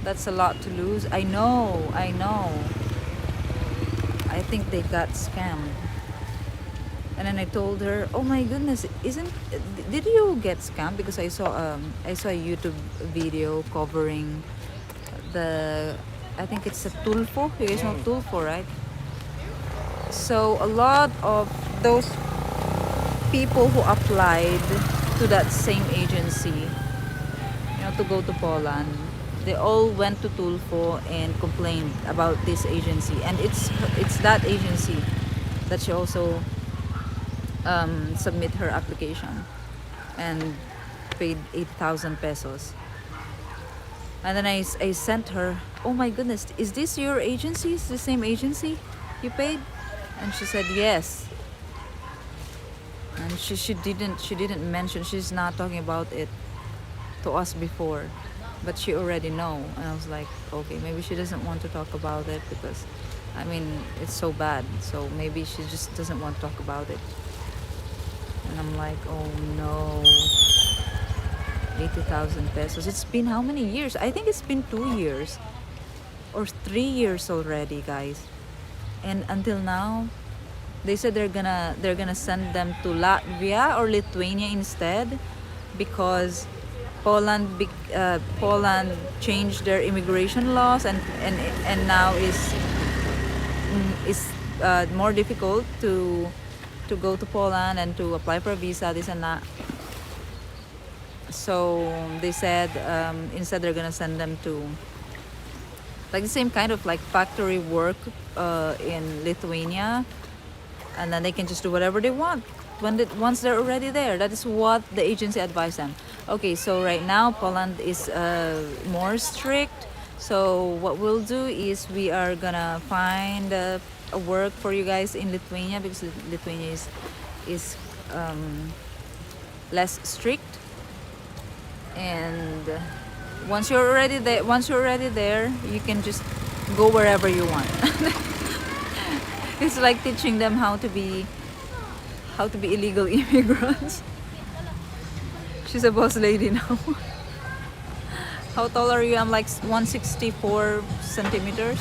That's a lot to lose. I know. I think they got scammed. And then I told her, "Oh my goodness, did you get scammed?" Because I saw a YouTube video covering I think it's a Tulfo. You guys know Tulfo, right? So a lot of those people who applied to that same agency, to go to Poland, they all went to Tulfo and complained about this agency, and it's that agency that she also submit her application and paid 8,000 pesos. And then I sent her, "Oh my goodness, is this your agency? Is the same agency you paid?" And she said yes. And she didn't mention, she's not talking about it to us before, but she already know. And I was like, okay, maybe she doesn't want to talk about it because it's so bad, so maybe she just doesn't want to talk about it. And I'm like, oh no, 80,000 pesos. It's been how many years? I think it's been 2 years or 3 years already, guys. And until now, they said they're gonna send them to Latvia or Lithuania instead, because Poland changed their immigration laws, and now is more difficult to go to Poland and to apply for a visa, this and that. So they said instead they're gonna send them to like the same kind of like factory work in Lithuania, and then they can just do whatever they want once they're already there. That is what the agency advised them. Okay, so right now Poland is more strict. So what we'll do is we are gonna find a work for you guys in Lithuania, because Lithuania is less strict, and once you're already there, you can just go wherever you want. It's like teaching them how to be illegal immigrants. She's a boss lady now. How tall are you? I'm like 164 centimeters.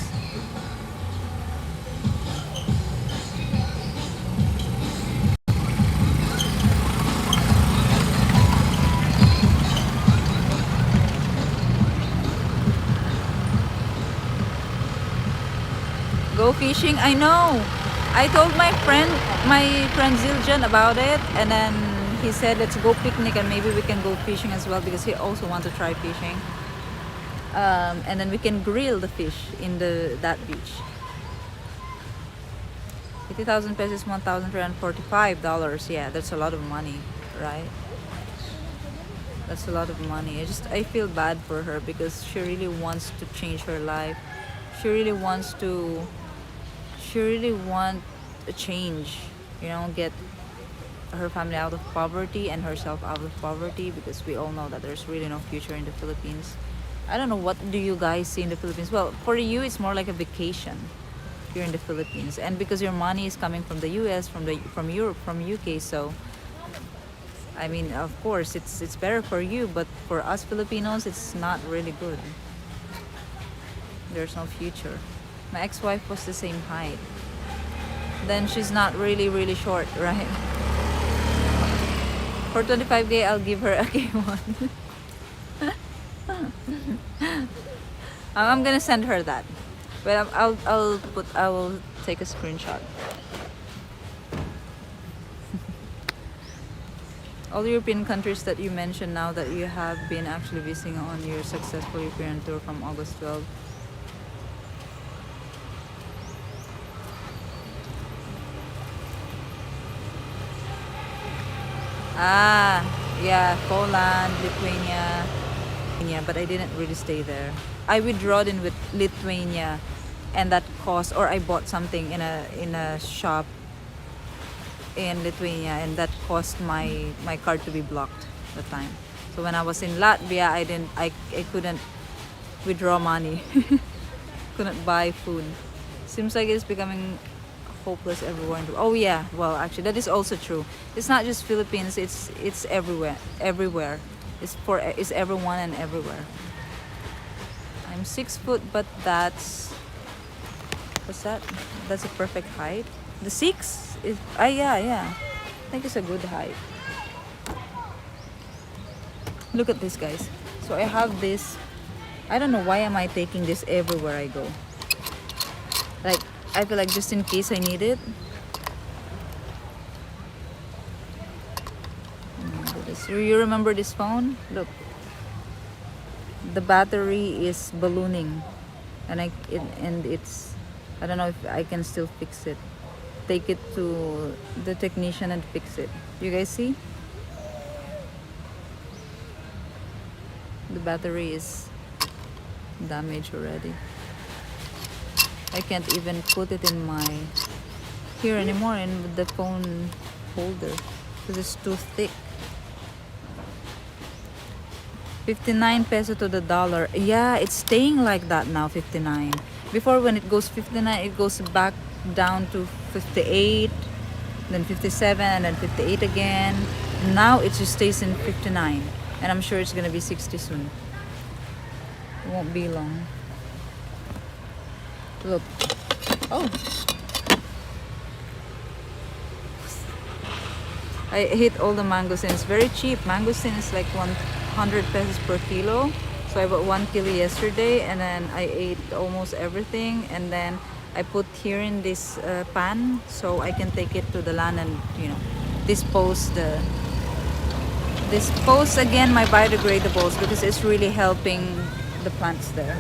Go fishing? I know. I told my friend Zildjian about it, and then he said let's go picnic and maybe we can go fishing as well because he also wants to try fishing. And then we can grill the fish in that beach. 80,000 pesos, $1,345. Yeah, that's a lot of money, right? That's a lot of money. I feel bad for her because she really wants to change her life. She really wants a change, get her family out of poverty and herself out of poverty, because we all know that there's really no future in the Philippines. I don't know, what do you guys see in the Philippines? Well, for you it's more like a vacation here in the Philippines, and because your money is coming from the US, from Europe, from UK, so I mean, of course it's better for you, but for us Filipinos it's not really good. There's no future. My ex-wife was the same height. Then she's not really short, right? For 25K, I'll give her a K1. I'm gonna send her that, but I will take a screenshot. All European countries that you mentioned now that you have been actually visiting on your successful European tour from August 12. Ah, yeah, Poland, Lithuania, but I didn't really stay there. I withdrawed in with Lithuania, and that cost, or I bought something in a shop in Lithuania, and that caused my card to be blocked at the time. So when I was in Latvia, I couldn't withdraw money, couldn't buy food. Seems like it's becoming hopeless everywhere. Oh yeah, well actually that is also true. It's not just Philippines. It's everywhere. It's everyone and everywhere. I'm 6 foot, but what's that? That's a perfect height. The 6 is yeah. I think it's a good height. Look at this, guys. So I have this. I don't know why am I taking this everywhere I go. Like, I feel like just in case I need it. You remember this phone? Look, the battery is ballooning, and it's. I don't know if I can still fix it. Take it to the technician and fix it. You guys see? The battery is damaged already. I can't even put it in my here anymore in the phone holder because it's too thick. 59 peso to the dollar. Yeah, it's staying like that now, 59. Before, when it goes 59, it goes back down to 58, then 57, and then 58 again. Now it just stays in 59, and I'm sure it's gonna be 60 soon. It won't be long. Look. Oh. I hate all the mangosteen. It's very cheap. Mangosteen is like 100 pesos per kilo. So I bought 1 kilo yesterday, and then I ate almost everything, and then I put here in this pan so I can take it to the land and dispose again my biodegradables, because it's really helping the plants there.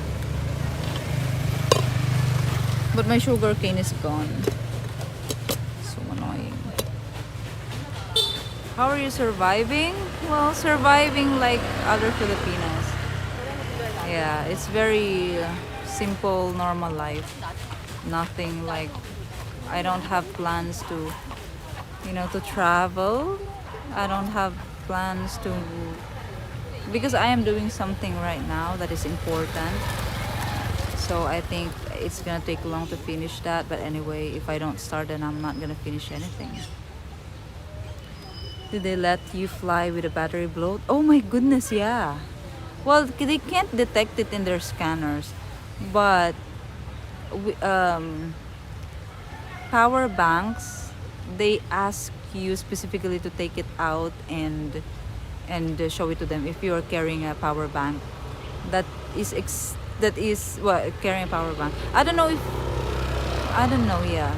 But my sugar cane is gone. So annoying. How are you surviving? Well, surviving like other Filipinos. Yeah, it's very simple, normal life. Nothing like, I don't have plans to, to travel. I don't have plans to because I am doing something right now that is important. So I think it's gonna take long to finish that. But anyway, if I don't start, then I'm not gonna finish anything. Did they let you fly with a battery bloat? Oh my goodness, yeah. Well, they can't detect it in their scanners, but we, power banks, they ask you specifically to take it out and show it to them if you are carrying a power bank. That is carrying a power bank. I don't know if I don't know. Yeah,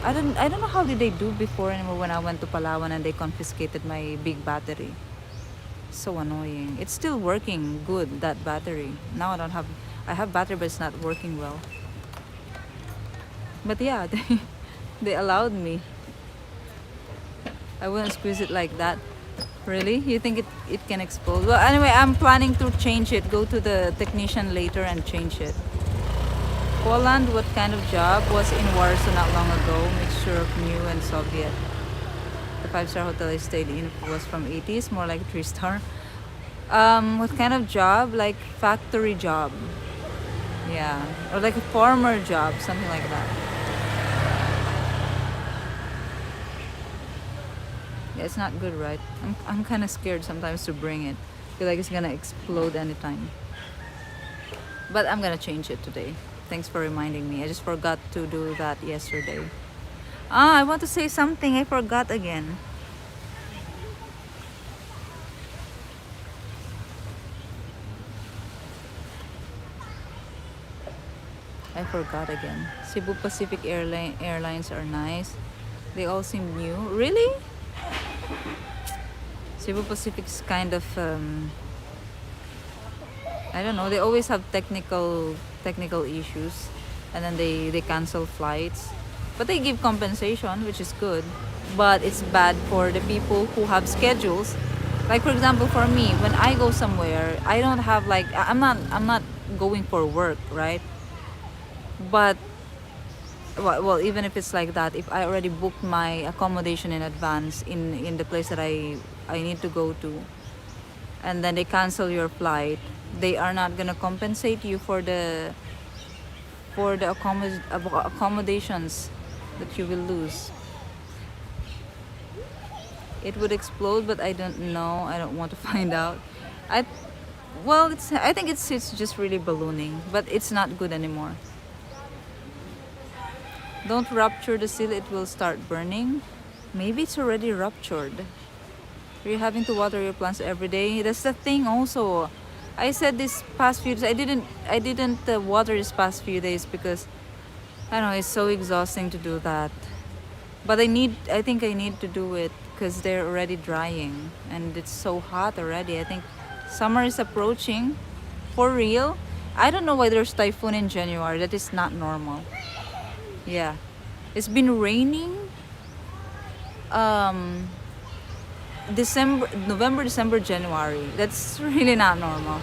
I don't know how did they do before anymore when I went to Palawan and they confiscated my big battery. So annoying. It's still working good, that battery. Now I have battery but it's not working well. But yeah, they allowed me. I wouldn't squeeze it like that. Really? You think it can explode? Well, anyway, I'm planning to change it. Go to the technician later and change it. Poland, what kind of job? Was in Warsaw not long ago. Mixture of new and Soviet. The 5-star hotel I stayed in was from 80s, more like 3-star. What kind of job? Like factory job. Yeah. Or like a farmer job, something like that. Yeah, it's not good, right? I'm kind of scared sometimes to bring it. Feel like it's gonna explode anytime. But I'm gonna change it today. Thanks for reminding me. I just forgot to do that yesterday. I want to say something. I forgot again. I forgot again. Cebu Pacific Airlines are nice. They all seem new. Really? Cebu Pacific is kind of I don't know. They always have technical issues, and then they cancel flights, but they give compensation, which is good. But it's bad for the people who have schedules. Like for example, for me, when I go somewhere, I don't have like I'm not going for work, right? But well, even if it's like that, if I already booked my accommodation in advance in the place that I need to go to, and then they cancel your flight, they are not gonna compensate you for the accommodations that you will lose. It would explode, but I don't know. I don't want to find out. I well, I think it's just really ballooning, but it's not good anymore. Don't rupture the seal, it will start burning. Maybe it's already ruptured. You're having to water your plants every day. That's the thing also. I said this past few days, I didn't water this past few days because I don't know, it's so exhausting to do that. But I think I need to do it because they're already drying and it's so hot already. I think summer is approaching for real. I don't know why there's typhoon in January. That is not normal. Yeah. It's been raining um November, December, January. That's really not normal.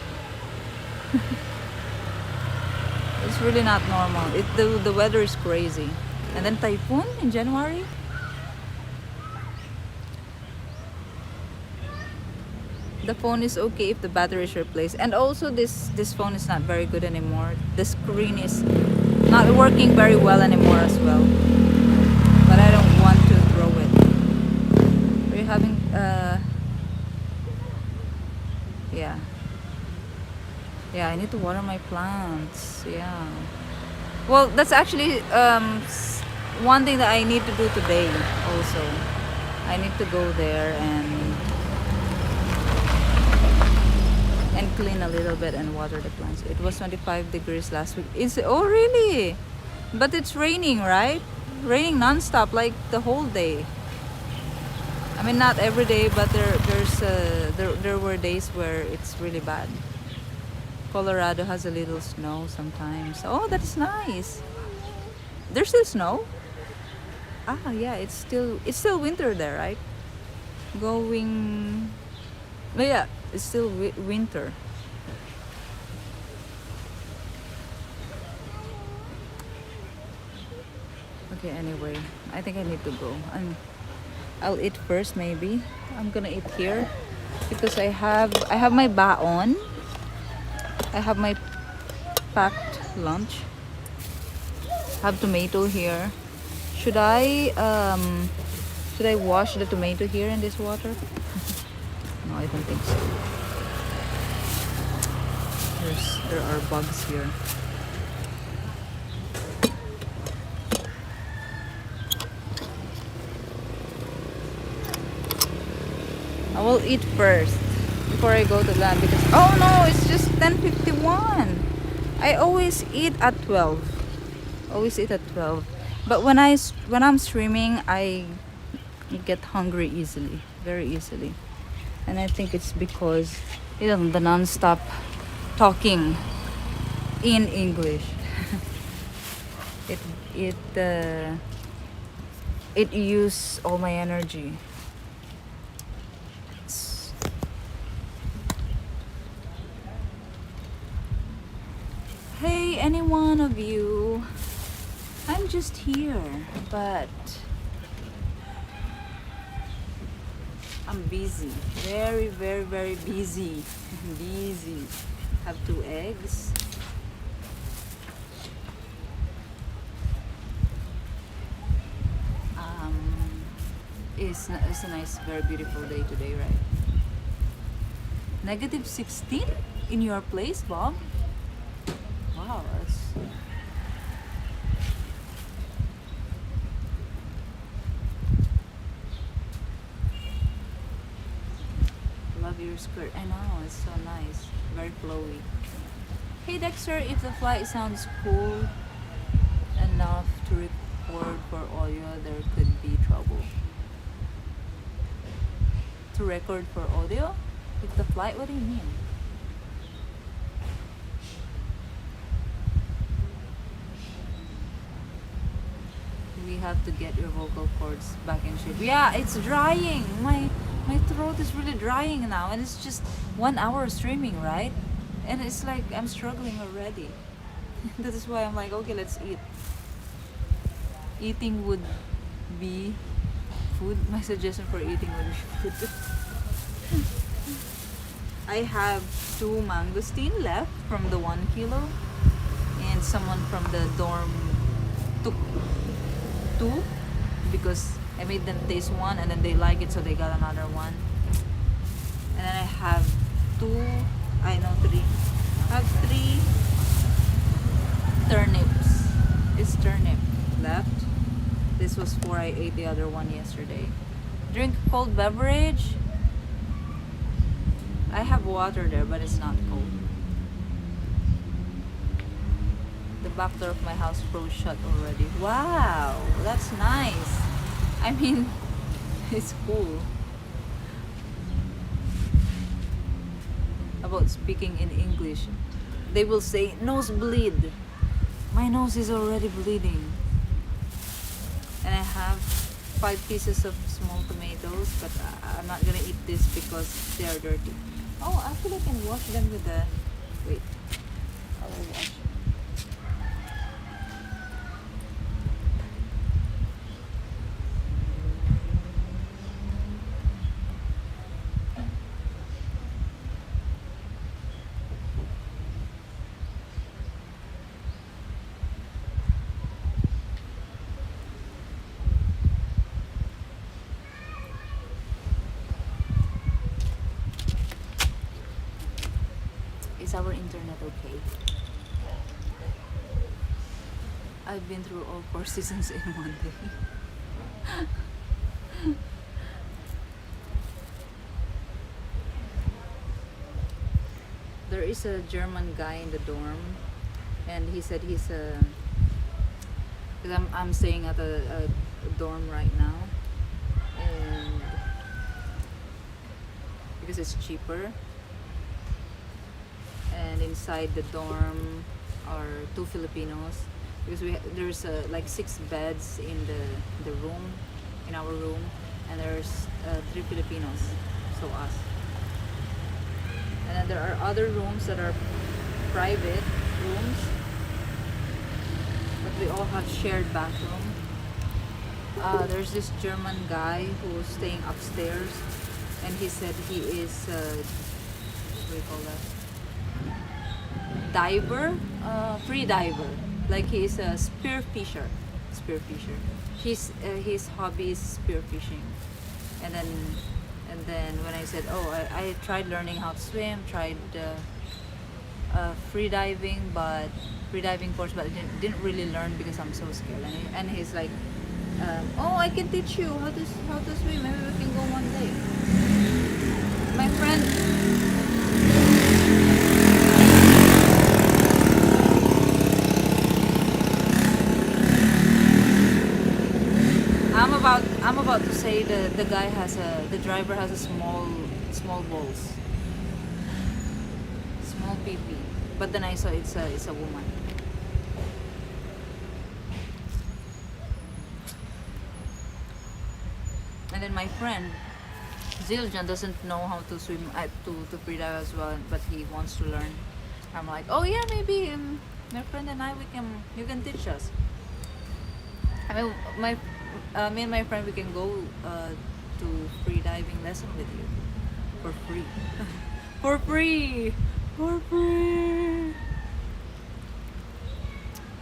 It's really not normal. The weather is crazy. And then typhoon in January? The phone is okay if the battery is replaced. And also this phone is not very good anymore. The screen is not working very well anymore as well. But I don't want to throw it. Are you having yeah. Yeah, I need to water my plants. Yeah. Well, that's actually one thing that I need to do today also. I need to go there and clean a little bit and water the plants. It was 25 degrees last week. It's oh really? But it's raining, right? Raining nonstop like the whole day. I mean not every day, but there were days where it's really bad. Colorado has a little snow sometimes. Oh, that is nice. There's still snow? Ah, yeah, it's still winter there, right? Going but yeah, it's still winter. Okay, anyway, I think I need to go. I'll eat first maybe. I'm gonna eat here because I have my baon. I have my packed lunch. Have tomato here. Should I wash the tomato here in this water? No, I don't think so. There are bugs here. I will eat first before I go to land because oh no, it's just 10:51. I always eat at 12. Always eat at 12. But when I'm streaming, I get hungry easily, very easily. And I think it's because the non-stop talking in English. it it uh, it uses all my energy. Hey, any one of you, I'm just here, but I'm busy, very very very busy. Busy. Have 2 eggs. It's a nice, very beautiful day today, right? -16 in your place, Bob? Wow, love your skirt. I know, it's so nice, very flowy. Hey Dexter, if the flight sounds cool enough to record for audio, there could be trouble. To record for audio? If the flight, what do you mean? We have to get your vocal cords back in shape. Yeah, it's drying. My throat is really drying now, and it's just 1 hour streaming, right? And it's like I'm struggling already. That is why I'm like, okay, let's eat. Eating would be food. My suggestion for eating would be food. I have 2 mangosteen left from the 1 kilo, and someone from the dorm took 2 because I made them taste 1 and then they like it, so they got another 1. And then I have 3. I have 3 turnips. It's turnip left. This was 4. I ate the other 1 yesterday. Drink cold beverage. I have water there, but it's not cold. The back door of my house froze shut already. Wow, that's nice. I mean, it's cool. About speaking in English, they will say nosebleed. My nose is already bleeding. And I have 5 pieces of small tomatoes, but I'm not gonna eat this because they are dirty. Oh, actually I can wash them with the... Wait. I will wash them. Is our internet okay? I've been through all 4 seasons in 1 day. There is a German guy in the dorm, and he said he's a... Because I'm staying at a dorm right now, and because it's cheaper. And inside the dorm are 2 Filipinos because there's like 6 beds in the room, in our room, and there's 3 Filipinos, so us. And then there are other rooms that are private rooms, but we all have shared bathroom. There's this German guy who's staying upstairs, and he said he is what do you call that, diver, free diver, like he's a spear fisher. His hobby is spear fishing. And then and then when I said, oh, I tried learning how to swim, tried free diving course, but I didn't really learn because I'm so scared. And he's like, oh, I can teach you how to swim. Maybe we can go one day. My friend, I'm about to say the the driver has a small balls, small pee, but then I saw it's a woman. And then my friend Ziljan doesn't know how to swim to free dive as well, but he wants to learn. I'm like, oh yeah, maybe my friend and I, you can teach us. I mean, me and my friend, we can go to free diving lesson with you for free. For free, for free.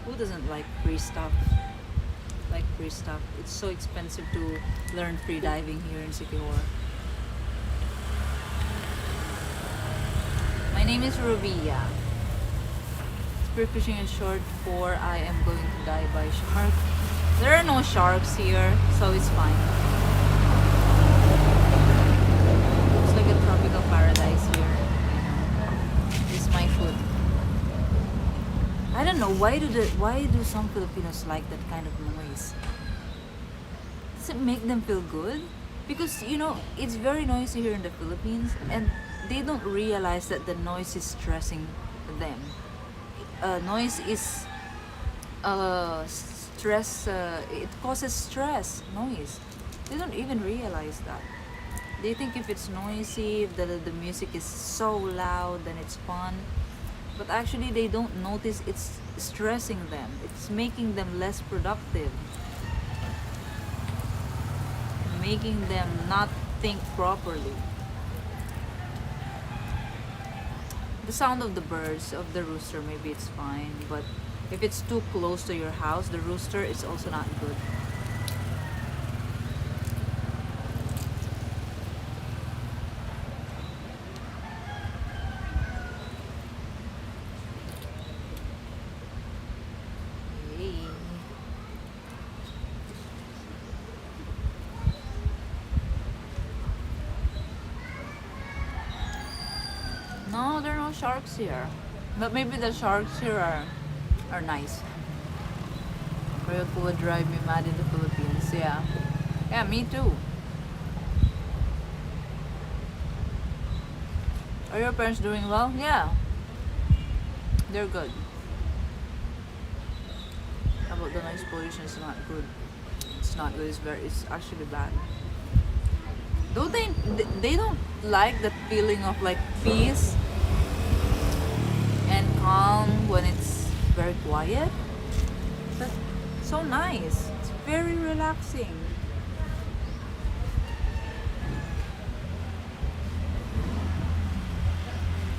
Who doesn't like free stuff? Like free stuff. It's so expensive to learn free diving here in Sikihor. My name is Rubia. Spearfishing is short for I am going to die by shark. There are no sharks here, so it's fine. It's like a tropical paradise here. This is my food. I don't know why do some Filipinos like that kind of noise? Does it make them feel good? Because it's very noisy here in the Philippines, and they don't realize that the noise is stressing them. Noise is stress. It causes stress. Noise. They don't even realize that. They think if it's noisy, if the music is so loud, then it's fun. But actually, they don't notice it's stressing them. It's making them less productive, making them not think properly. The sound of the birds, of the rooster, maybe it's fine, but if it's too close to your house, the rooster is also not good. Hey. No, there are no sharks here. But maybe the sharks here are nice. Real would drive me mad in the Philippines. Yeah. Yeah, me too. Are your parents doing well? Yeah. They're good. How about the noise pollution? It's not good. It's not good. It's actually bad. Though they don't like the feeling of like peace and calm when it's very quiet. That's so nice. It's very relaxing.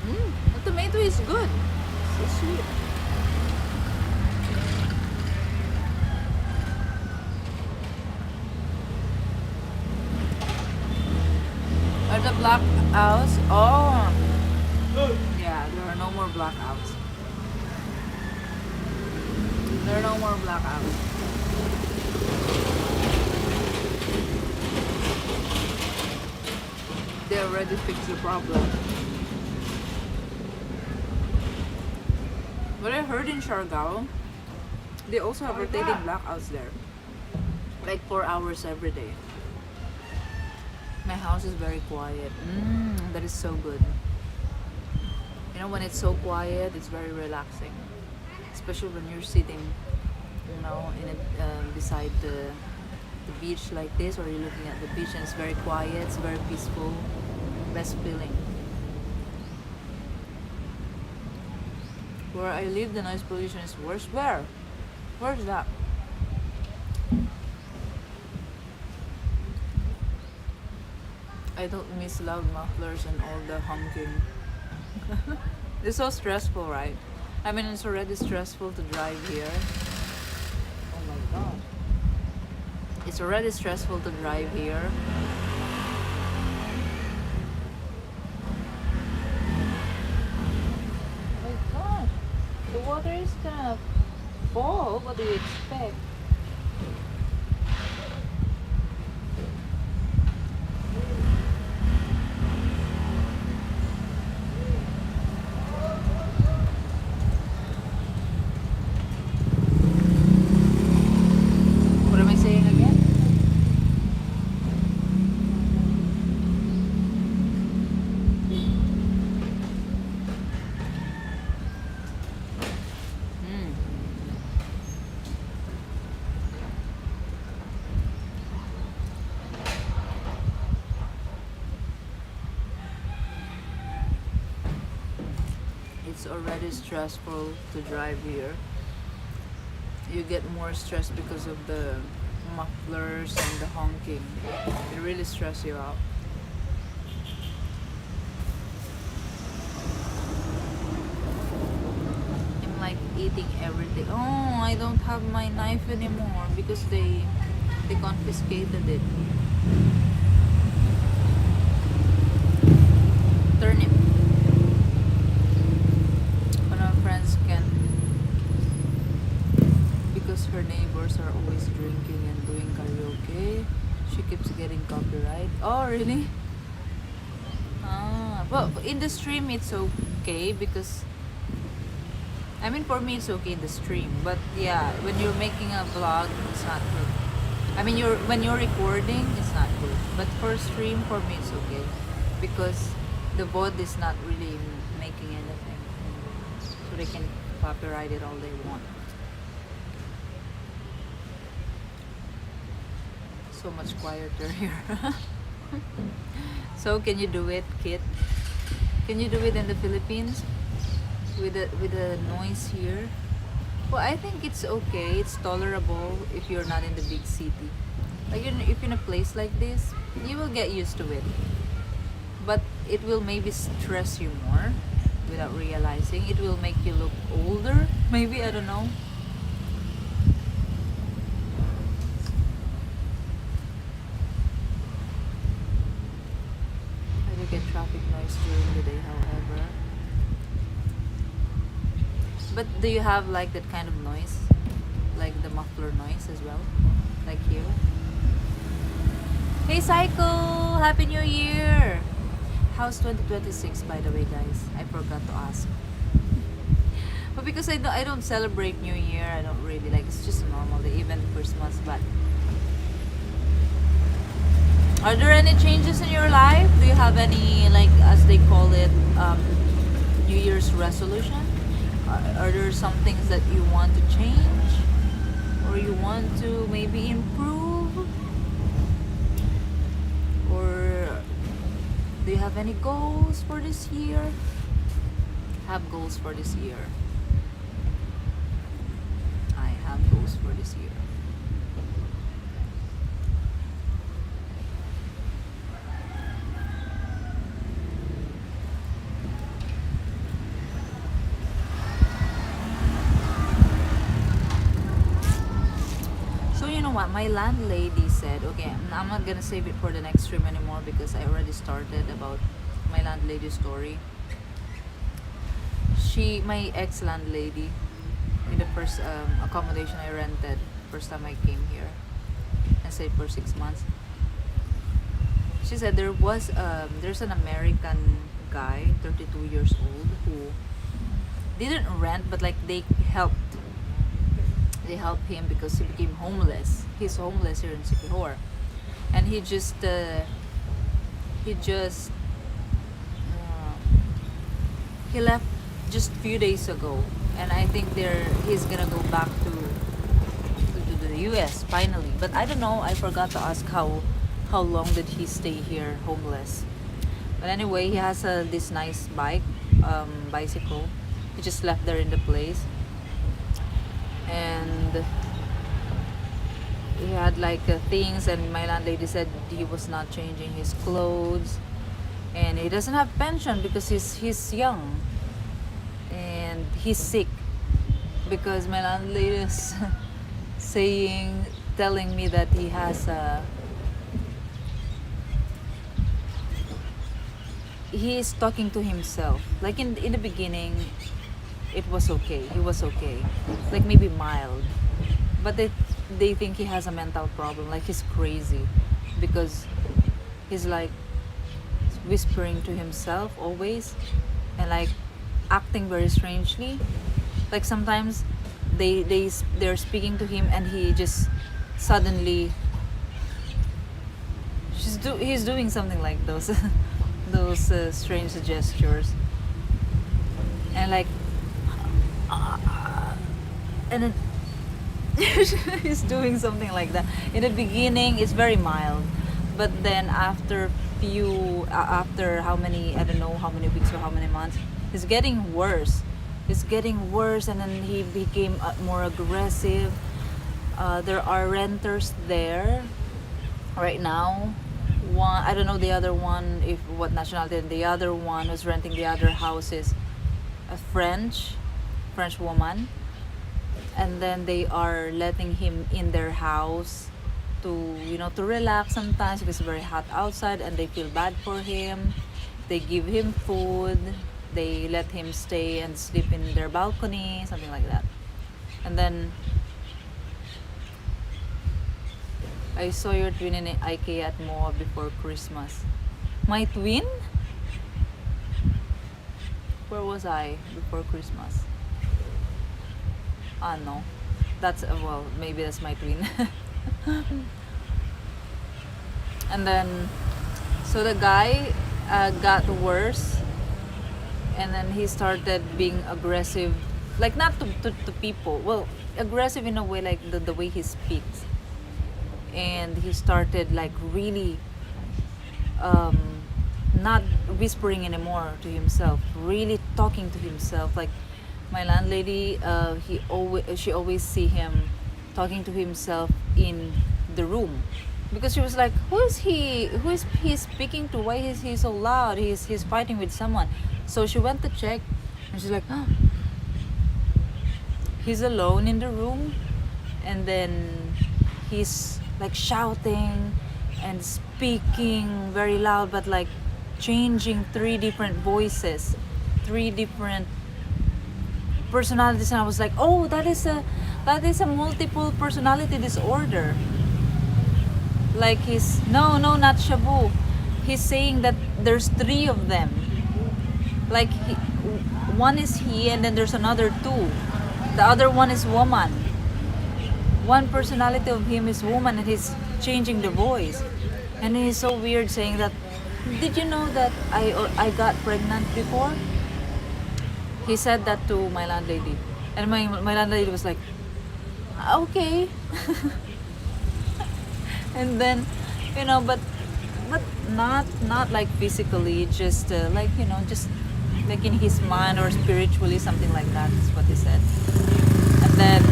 The tomato is good. It's sweet. Are the blackouts? Oh, yeah. There are no more blackouts. There are no more blackouts. They already fixed the problem. But I heard in Siargao, they also have rotating blackouts there. Like 4 hours every day. My house is very quiet. That is so good. When it's so quiet, it's very relaxing. Especially when you're sitting, beside the beach like this, or you're looking at the beach and it's very quiet, it's very peaceful. Best feeling. Where I live, the noise pollution is worse. Where? Where's that? I I don't miss loud mufflers and all the honking. It's so stressful, right? I mean, it's already stressful to drive here. Oh my god. It's already stressful to drive here. Oh my god. The water is gonna fall. What do you expect? What am I saying again? Hmm. It's already stressful to drive here. You get more stress because of the mufflers and the honking. It really stresses you out. I'm like eating everything. Oh, I don't have my knife anymore because they confiscated it. Turnip. One of my friends can, because her neighbors are always drinking and doing karaoke, she keeps getting copyright. Oh, really? Ah, well, in the stream it's okay because I mean for me it's okay in the stream, but yeah, when you're making a vlog, it's not good. I mean, when you're recording, it's not good. But for stream, for me it's okay because the VOD is not really making anything, so they can copyright it all they want. So much quieter here. So can you do it, Kit? Can you do it in the Philippines with the noise here? Well, I think it's okay. It's tolerable if you're not in the big city. Like if you're in a place like this, you will get used to it. But it will maybe stress you more without realizing. It will make you look older. Maybe, I don't know. I do get traffic noise during the day, however. But do you have like that kind of noise? Like the muffler noise as well? Like here? Hey Cycle! Happy New Year! How's 2026 by the way, guys? I forgot to ask. But because I don't celebrate New Year, I don't really like, it's just a normal day, even Christmas. But are there any changes in your life? Do you have any, like as they call it, New Year's resolution? Are there some things that you want to change? Or you want to maybe improve? Or do you have any goals for this year? Have goals for this year. I have goals for this year. So you know what? My landlady said, okay, I'm not gonna save it for the next stream anymore because I already started about my landlady story. My ex-landlady, in the first accommodation I rented, first time I came here and stayed for 6 months. She said there's an American guy, 32 years old, who didn't rent, but like they helped him because he became homeless. He's homeless here in Sikihor, and he left just a few days ago, and I think he's gonna go back to the US finally. But I don't know, I forgot to ask how long did he stay here homeless. But anyway, he has this nice bicycle. He just left there in the place, and he had like things, and my landlady said he was not changing his clothes, and he doesn't have pension because he's young, and he's sick, because my landlady is telling me that he has a he is talking to himself. Like in the beginning, it was okay. He was okay, like maybe mild, but they think he has a mental problem. Like he's crazy, because he's like whispering to himself always, and like acting very strangely. Like sometimes they're speaking to him, and he just suddenly he's doing something like those those strange gestures, and like and then he's doing something like that. In the beginning it's very mild, but then after how many, I don't know how many weeks or how many months, it's getting worse. It's getting worse, and then he became more aggressive. There are renters there right now. One, I don't know the other one, if what nationality. The other one who's renting the other house is a French woman, and then they are letting him in their house to to relax sometimes, because it's very hot outside, and they feel bad for him. They give him food, they let him stay and sleep in their balcony, something like that. And then I saw your twin in IKEA at mall before Christmas. My twin? Where was I before Christmas? No. That's, well, maybe that's my twin. And then, so the guy got worse, and then he started being aggressive, like not to people. Well, aggressive in a way, like the way he speaks. And he started like really not whispering anymore to himself, really talking to himself. Like my landlady, she always see him talking to himself in the room, because she was like, who is he speaking to? Why is he so loud? He's fighting with someone. So she went to check, and she's like, oh, he's alone in the room, and then he's like shouting and speaking very loud, but like changing 3 different voices, 3 different personalities. And I was like, oh, that is a multiple personality disorder. Like not shabu. He's saying that there's 3 of them. Like one is he, and then there's another 2. The other one is woman. One personality of him is woman, and he's changing the voice. And he's so weird saying that, did you know that I got pregnant before? He said that to my landlady. And my landlady was like, okay. And then, but not like physically, just like, just like in his mind or spiritually, something like that is what he said. And then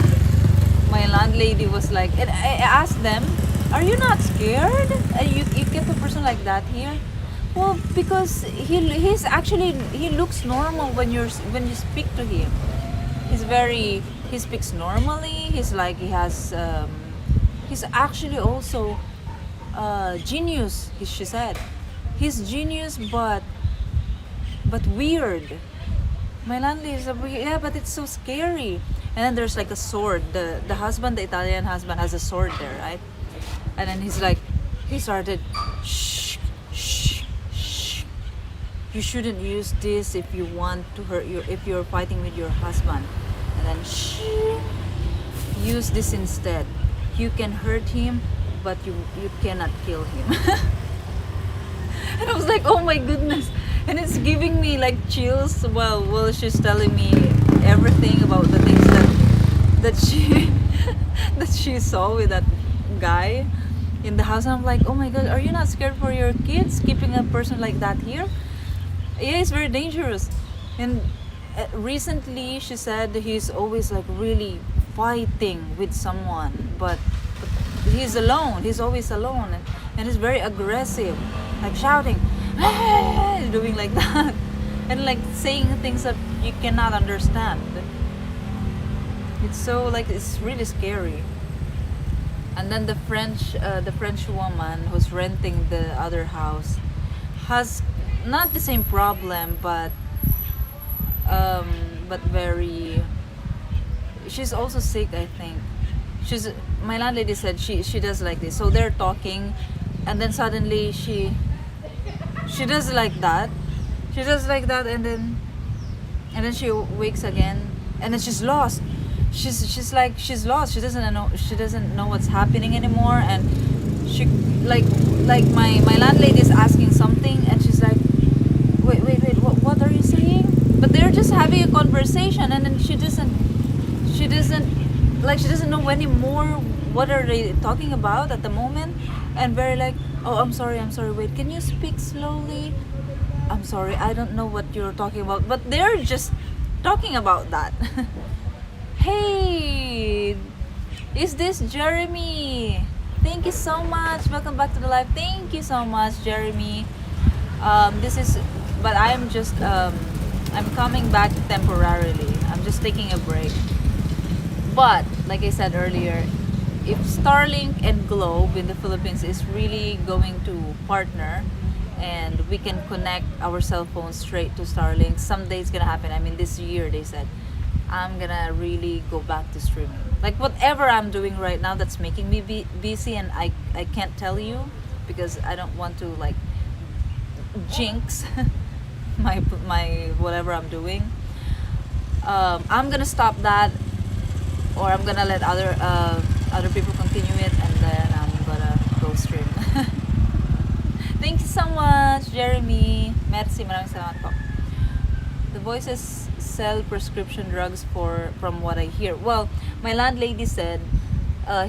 my landlady was like, and I asked them, are you not scared? You kept a person like that here? Well, because he looks normal when you speak to him. He speaks normally. He's like, he's actually also genius. She said, he's genius, but weird. My landlady is yeah, but it's so scary. And then there's like a sword. The Italian husband has a sword there, right? And then he started, shh, shh, shh. You shouldn't use this if you want to hurt if you're fighting with your husband. And then, shh, use this instead. You can hurt him, but you cannot kill him. And I was like, oh my goodness. And it's giving me like chills while she's telling me everything about the things that she that she saw with that guy in the house. And I'm like, oh my god, are you not scared for your kids keeping a person like that here? Yeah, it's very dangerous. And recently she said he's always like really fighting with someone, but he's alone. He's always alone, and he's very aggressive, like shouting, "Hey!" doing like that, and like saying things that you cannot understand. It's so like it's really scary. And then the French woman who's renting the other house has not the same problem, but very. She's also sick, I think. My landlady said she does like this. So they're talking, and then suddenly she does like that. She does like that, and then she wakes again, and then she's lost. She's like she's lost. She doesn't know what's happening anymore, and she like my landlady is asking something, and she's like, wait, what are you saying? But they're just having a conversation, and then she doesn't know anymore what are they talking about at the moment, and very like, oh, I'm sorry, wait, can you speak slowly? I'm sorry, I don't know what you're talking about, but they're just talking about that. Hey, is this Jeremy? Thank you so much. Welcome back to the live. Thank you so much, Jeremy. But I'm just I'm coming back temporarily. I'm just taking a break. But like I said earlier, if Starlink and Globe in the Philippines is really going to partner, and we can connect our cell phones straight to Starlink, someday it's gonna happen. I mean, this year they said I'm gonna really go back to streaming. Like whatever I'm doing right now that's making me busy, and I can't tell you because I don't want to like jinx my whatever I'm doing. I'm gonna stop that, or I'm gonna let other people continue it, and then I'm gonna go stream. Thank you so much, Jeremy. Merci, maraming salamat po. The voices sell prescription drugs from what I hear. Well, my landlady said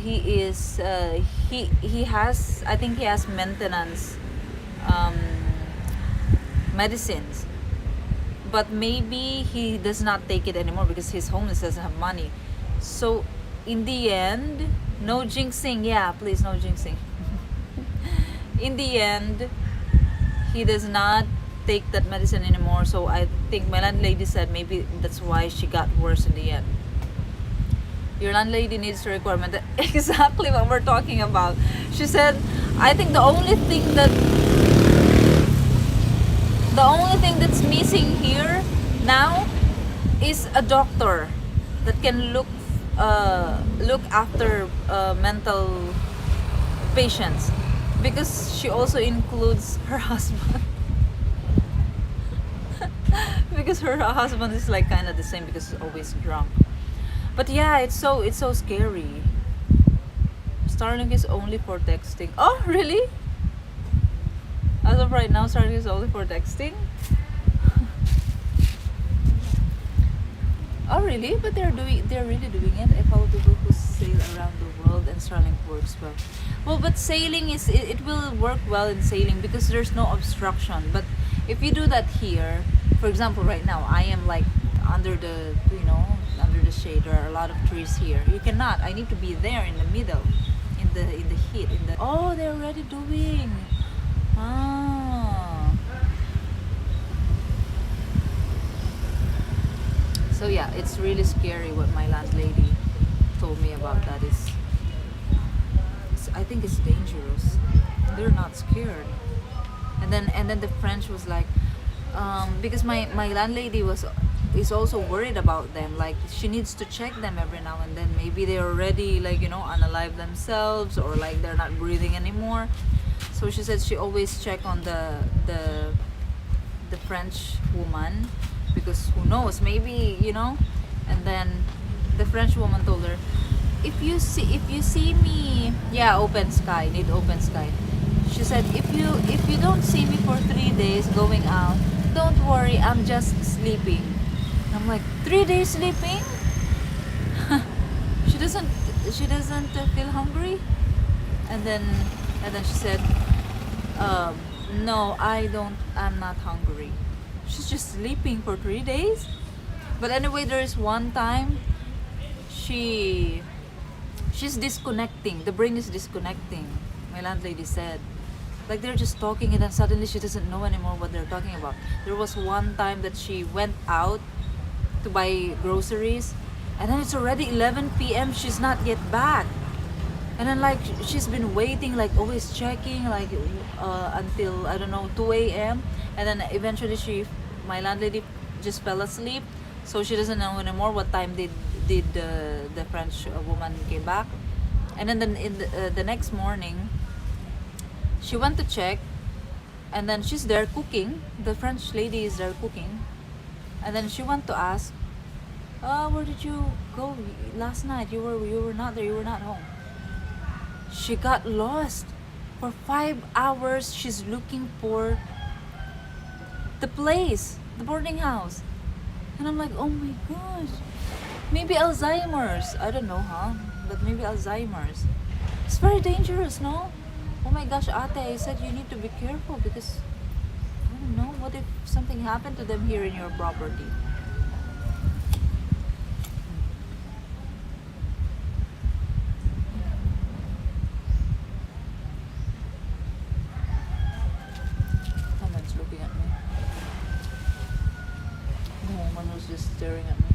he has, I think he has maintenance medicines, but maybe he does not take it anymore because he's homeless, doesn't have money. So in the end, no jinxing. Yeah, please, no jinxing. In the end, he does not take that medicine anymore. So I think my landlady said maybe that's why she got worse in the end. Your landlady needs a requirement. Exactly what we're talking about. She said, I think the only thing that's missing here now is a doctor that can look after mental patients, because she also includes her husband. Because her husband is like kind of the same, because he's always drunk. But yeah, it's so scary. Starlink is only for texting. Oh, really? As of right now, Starlink is only for texting. Oh, really? But they're really doing it. I follow people who sail around the world, and Starlink works well. Well, but sailing it will work well in sailing because there's no obstruction. But if you do that here, for example, right now I am like under the shade. There are a lot of trees here. You cannot. I need to be there in the middle, in the heat. Oh, they're already doing. Ah. So yeah, it's really scary what my landlady told me about that. I think it's dangerous. They're not scared. And then the French was like, because my landlady is also worried about them. Like she needs to check them every now and then. Maybe they're already like unalive themselves, or like they're not breathing anymore. So she said she always check on the French woman, because who knows, maybe And then the French woman told her, if you see me, yeah, open sky, need open sky. She said, if you don't see me for 3 days going out, don't worry, I'm just sleeping. I'm like, 3 days sleeping? She doesn't feel hungry? And then she said, no, I'm not hungry. She's just sleeping for 3 days. But anyway, there is one time she she's disconnecting. The brain is disconnecting. My landlady said, like they're just talking and then suddenly she doesn't know anymore what they're talking about. There was one time that she went out to buy groceries, and then it's already 11 p.m. She's not yet back. And then like she's been waiting, like always checking, like until I don't know 2 a.m. And then eventually my landlady just fell asleep, so she doesn't know anymore what time did the French woman came back. And then in the next morning, she went to check, and then she's there cooking. The French lady is there cooking, and then she went to ask, where did you go last night? You were not there. You were not home. She got lost for 5 hours. She's looking for the place, the boarding house. And I'm like, oh my gosh, maybe Alzheimer's. I don't know, but maybe Alzheimer's. It's very dangerous, no? Oh my gosh, ate, I said you need to be careful because I don't know, what if something happened to them here in your property? Someone's looking at me. The woman was just staring at me.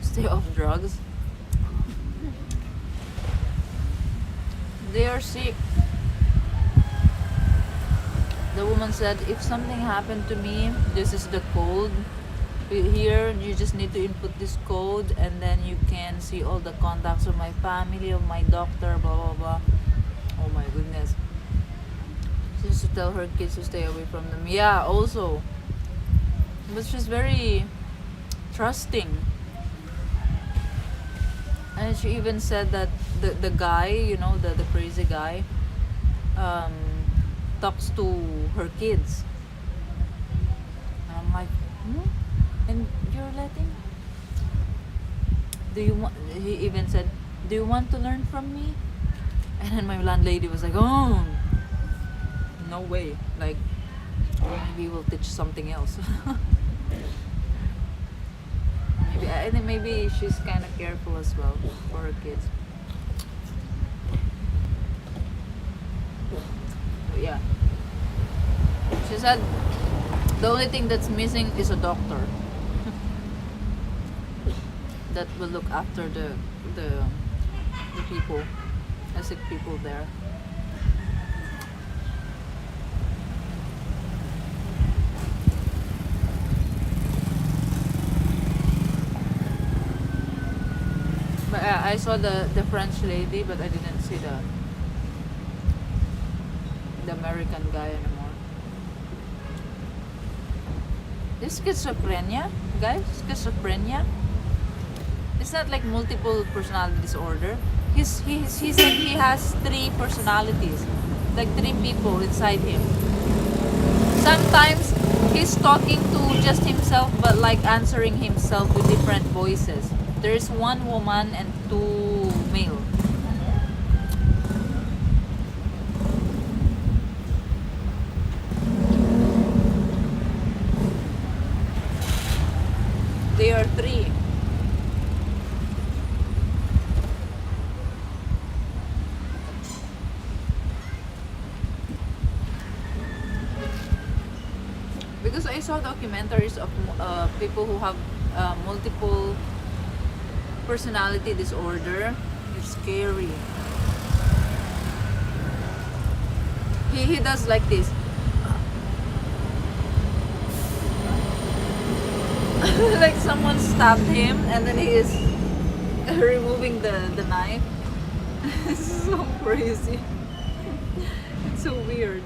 Stay off drugs. They are sick. The woman said, if something happened to me, this is the code. Here, you just need to input this code, and then you can see all the contacts of my family, of my doctor, blah blah blah. Oh my goodness. She used to tell her kids to stay away from them. Yeah, also. But she's very trusting. And she even said that the guy, the crazy guy, talks to her kids. And I'm like, and you're letting? He even said, do you want to learn from me? And then my landlady was like, oh, no way. Like, maybe we'll teach something else. I think maybe she's kind of careful as well for her kids. But yeah. She said the only thing that's missing is a doctor that will look after the people, the sick people there. But I saw the French lady, but I didn't see the American guy anymore. This schizophrenia, guys, schizophrenia. It's not like multiple personality disorder. He said he has 3 personalities, like 3 people inside him. Sometimes he's talking to just himself, but like answering himself with different voices. There is 1 woman and 2 male. They are 3. Because I saw documentaries of people who have multiple personality disorder. It's scary. He does like this. Like someone stabbed him and then he is removing the knife. It's so crazy. It's so weird.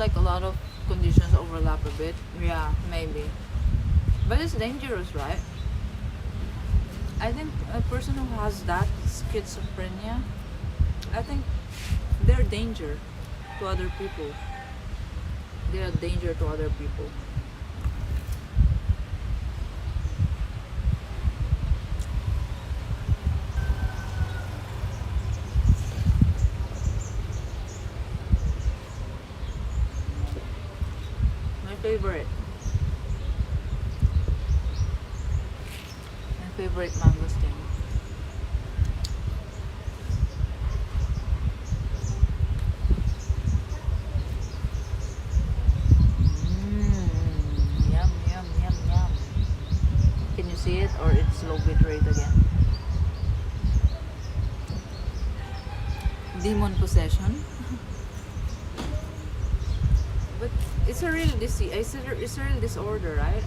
like a lot of conditions overlap a bit. Yeah, maybe. But it's dangerous, right? I think a person who has that schizophrenia, I think they're danger to other people. They're a danger to other people. My favorite. My favorite mangosteen. Yum, yum, yum, yum. Can you see it or it's low bit rate again? Demon possession. But it's a real it's a real disorder, right?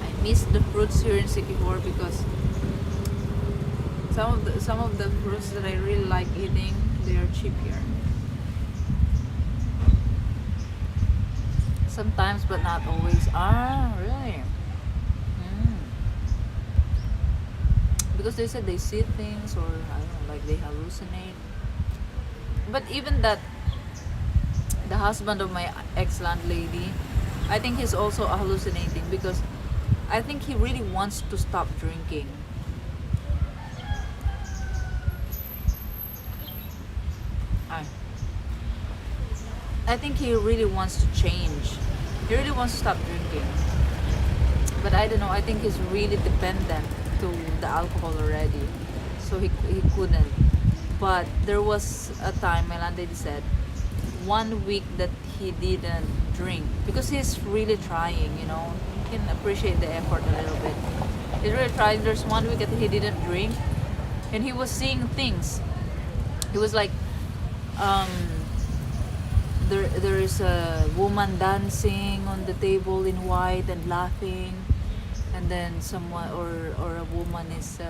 I miss the fruits here in Sikihor because some of the fruits that I really like eating, they are cheap here. Sometimes, but not always. Ah, really? Mm. Because they said they see things, or I don't know, like they hallucinate. But even that, the husband of my ex landlady, I think he's also hallucinating because I think he really wants to stop drinking. I I think he really wants to change. He really wants to stop drinking. But I don't know, I think he's really dependent to the alcohol already. So he couldn't. But there was a time my landlady said 1 week that he didn't drink because he's really trying, you know. You can appreciate the effort a little bit. He's really trying. There's 1 week that he didn't drink and he was seeing things. He was like, um, there is a woman dancing on the table in white and laughing, and then someone or a woman is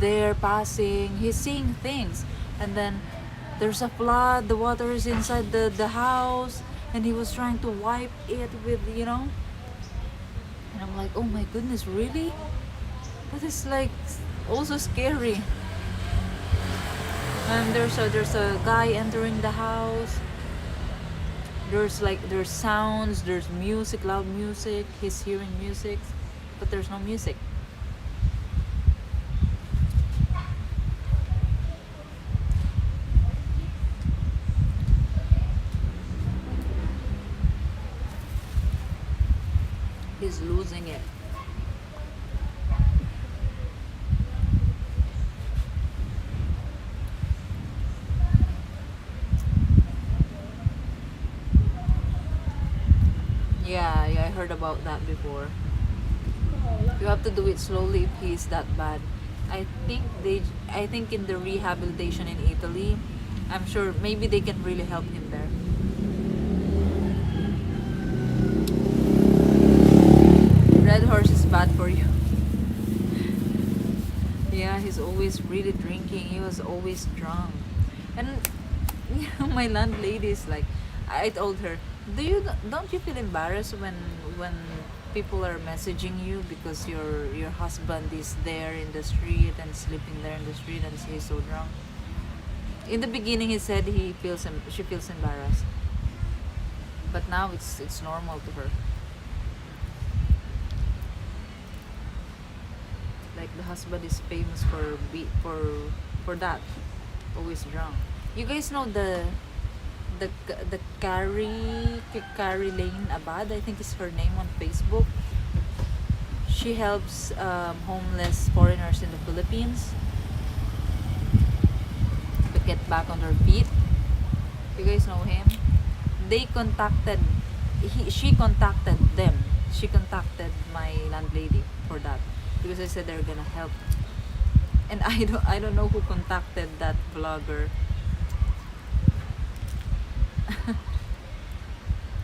there passing. He's seeing things, and then there's a flood. The water is inside the house, and he was trying to wipe it with, you know. And I'm like, oh my goodness, really? That is like also scary. And there's a guy entering the house. There's sounds, there's music, loud music. He's hearing music, but there's no music. He's losing it. Yeah, I heard about that before. You have to do it slowly if he's that bad. I think in the rehabilitation in Italy, I'm sure maybe they can really help him there. Red horse is bad for you. Yeah, he's always really drinking. He was always drunk. And you know, my landlady is like, I told her, don't you feel embarrassed when people are messaging you because your husband is there in the street and sleeping there in the street and he's so drunk? In the beginning, he said she feels embarrassed, but now it's normal to her. Like the husband is famous for that, always drunk. You guys know the Carrie Lane Abad, I think is her name on Facebook. She helps homeless foreigners in the Philippines to get back on their feet. You guys know him? They contacted she contacted them. She contacted my landlady for that because I said they're gonna help. And I don't know who contacted that vlogger.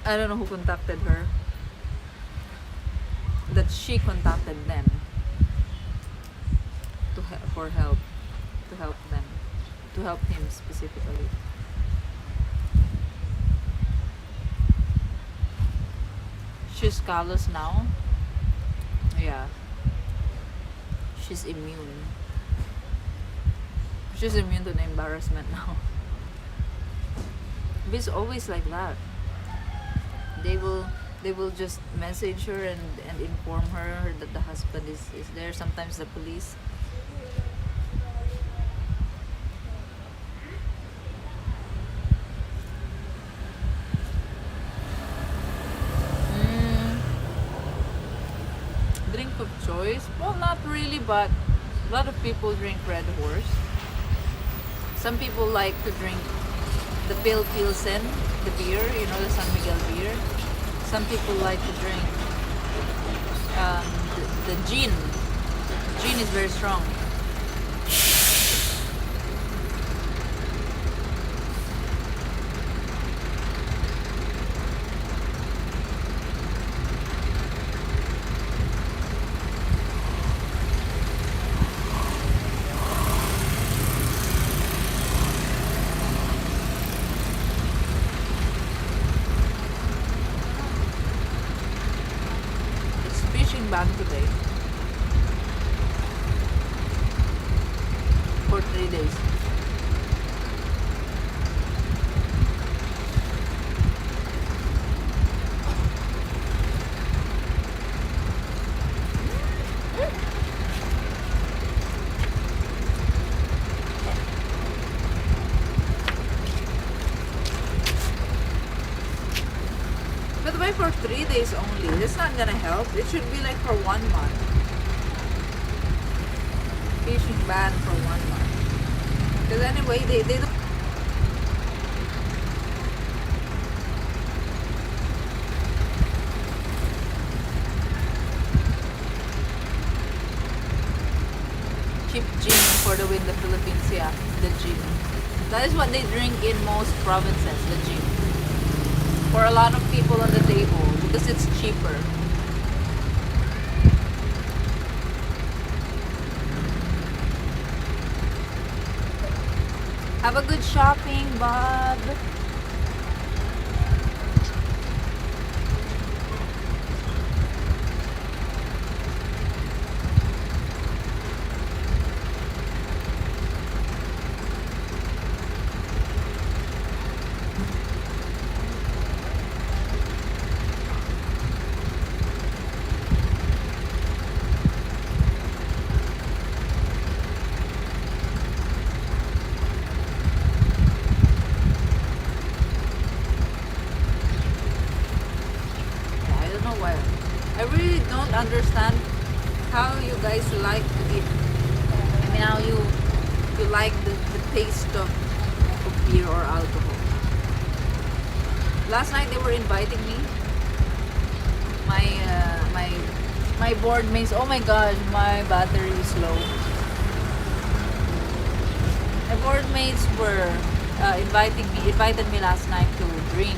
I don't know who contacted her. that she contacted them for help, to help them, to help him specifically. She's callous now. Yeah. She's immune. She's immune to the embarrassment now. It's always like that. They will just message her and inform her that the husband is there. Sometimes the police. Drink of choice? Well, not really, but a lot of people drink Red Horse. Some people like to drink the Pilsen, the beer, the San Miguel beer. Some people like to drink the gin. Gin is very strong. Back today for 3 days. But why for 3 days only? That's not gonna help. It should be like for 1 month. Fishing ban for 1 month. Because anyway, they don't. Cheap gin for the win the Philippines, yeah. The gin. That is what they drink in most provinces, the gin. For a lot of people on the table because it's cheaper. Have a good shopping, Bob. I really don't understand how you guys like it. I mean, how you like the taste of beer or alcohol. Last night they were inviting me. My board mates. Oh my gosh, my battery is low. My board mates were invited me last night to drink.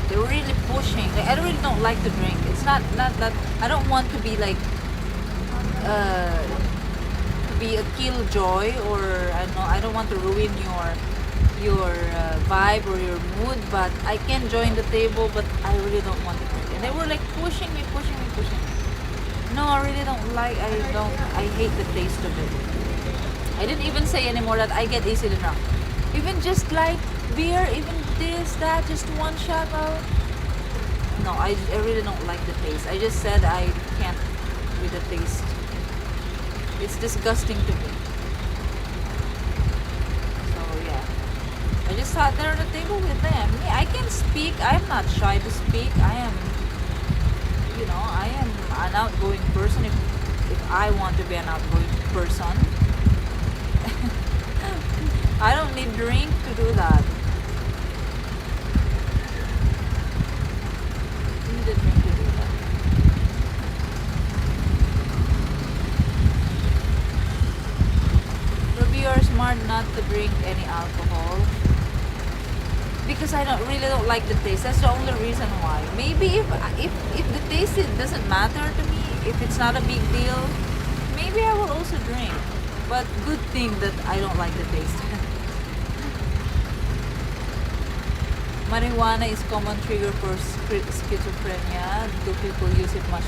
They were really pushing. Like, I really don't like to drink. It's not that I don't want to be like to be a killjoy, or I don't want to ruin your vibe or your mood. But I can join the table, but I really don't want to drink. And they were like pushing me. No, I really don't like. I hate the taste of it. I didn't even say anymore that I get easily drunk. Even just like beer, even this, that, just one shot out. No, I really don't like the taste. I just said I can't with the taste. It's disgusting to me. So yeah, I just sat there on the table with them. Yeah, I can speak. I'm not shy to speak. I am an outgoing person if I want to be an outgoing person. I don't need drink to do that. I need a drink to do that. Ruby, you're smart not to drink any alcohol. Because I really don't like the taste. That's the only reason why. Maybe if the taste doesn't matter to me, if it's not a big deal, maybe I will also drink. But good thing that I don't like the taste. Marijuana is common trigger for schizophrenia. Do people use it much?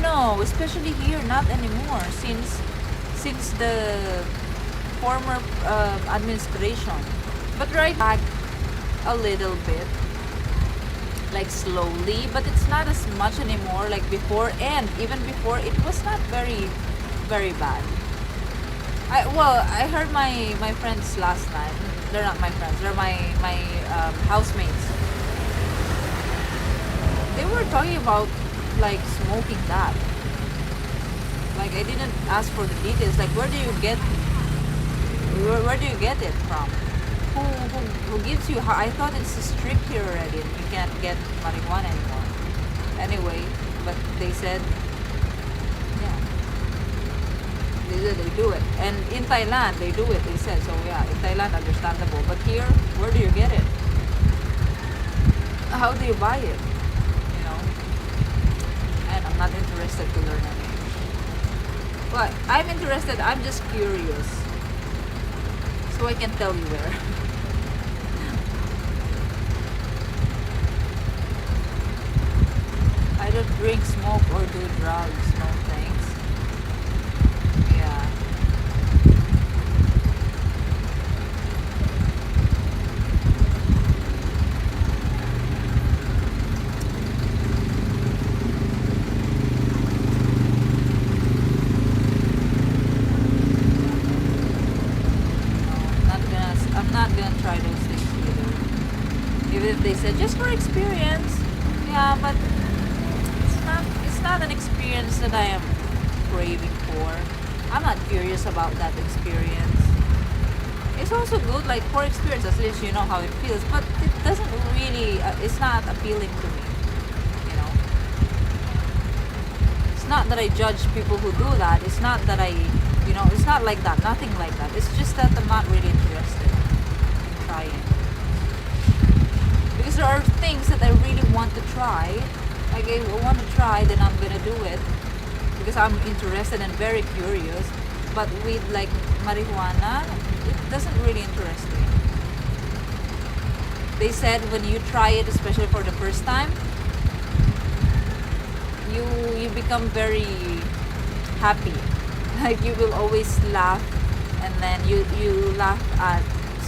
No, especially here, not anymore. Since the former administration, but right back a little bit, like slowly. But it's not as much anymore like before. And even before, it was not very, very bad. I heard my friends last time. They're not my friends. They're my housemates. They were talking about like smoking that. Like I didn't ask for the details. Like where do you get it from? Who gives you? I thought it's strict here already. And you can't get marijuana anymore. Anyway, but they said, yeah. They do it, and in Thailand they do it. They said so. Yeah, in Thailand, understandable. But here, where do you get it? How do you buy it? You know. And I'm not interested to learn any. But I'm interested. I'm just curious, so I can tell you where. I don't drink, smoke, or do drugs. No thanks. Yeah. I'm not gonna try those things either. Even if they said just for experience. Yeah, but it's not an experience that I am craving for. I'm not curious about that experience. It's also good, like for experience, at least you know how it feels. But it doesn't really. It's not appealing to me. You know. It's not that I judge people who do that. It's not that I, it's not like that. Nothing like that. It's just that I'm not really interested in trying. Because there are things that I really want to try. Like if I want to try, then I'm gonna do it because I'm interested and very curious. But with like marijuana, it doesn't really interest me. They said when you try it, especially for the first time, you become very happy. Like you will always laugh, and then you laugh at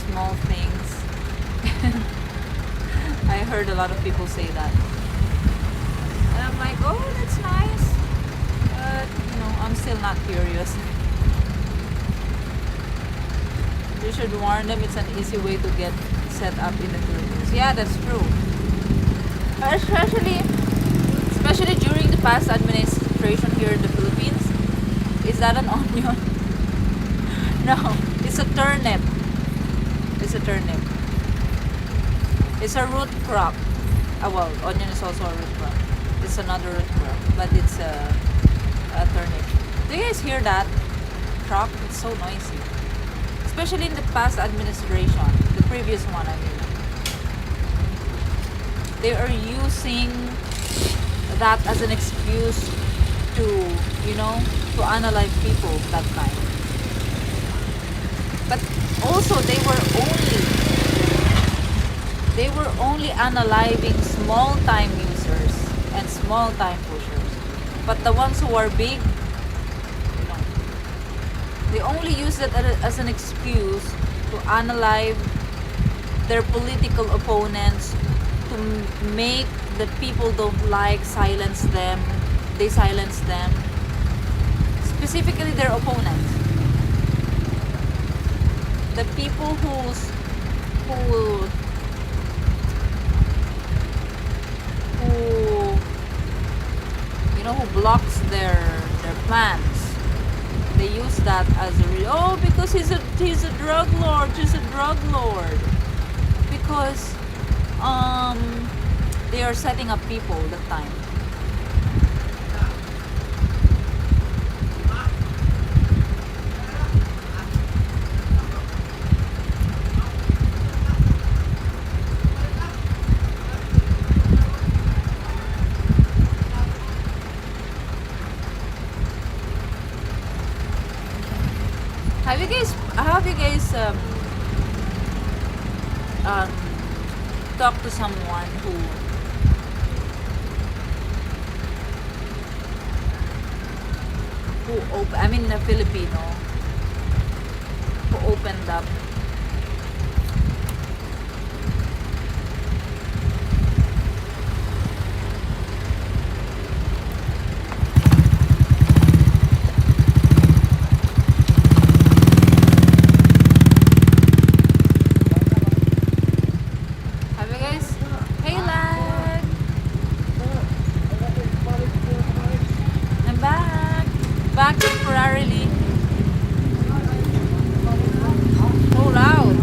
small things. I heard a lot of people say that. And I'm like, oh, that's nice. But, I'm still not curious. You should warn them it's an easy way to get set up in the Philippines. Yeah, that's true. Especially during the past administration here in the Philippines. Is that an onion? No, it's a turnip. It's a turnip. It's a root crop. Well, onion is also a root crop. It's another root crop, but it's a turnip. Do you guys hear that truck? It's so noisy. Especially in the past administration, the previous one, I mean. They are using that as an excuse to, to unalive people that time. But also they were only unaliving small time users and small time pushers. But the ones who are big, they only use that as an excuse to unalive their political opponents, to make the people don't like silence them. They silence them. Specifically their opponents. The people who blocks their plans. They use that as because he's a drug lord. Because they are setting up people that time. Have you guys um talked to someone I mean a Filipino who opened up? Have you guys? Hey lad, I'm back. Back temporarily. So loud.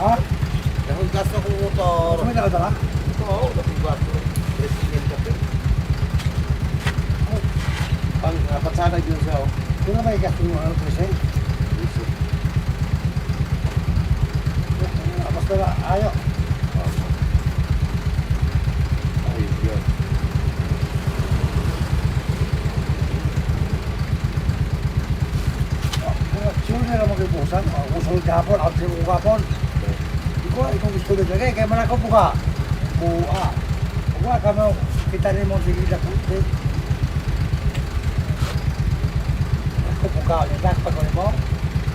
Ha? Dahil gas na kong motor. May dala-dala? Oo, dahil gas na. President ka pa. Pang patsanay din siya. Kung na may gastos mo ano present? Basta na, ayaw. Ay, yun. Sino nila mag-ibusan? Usul kapon, absin mo kapon. Ikaw gusto nila kaya manakaw po ka. Buwa. Buwa ka mo, kita rin mo sige na kunti. Ako po ka, yung dakpag ko mo.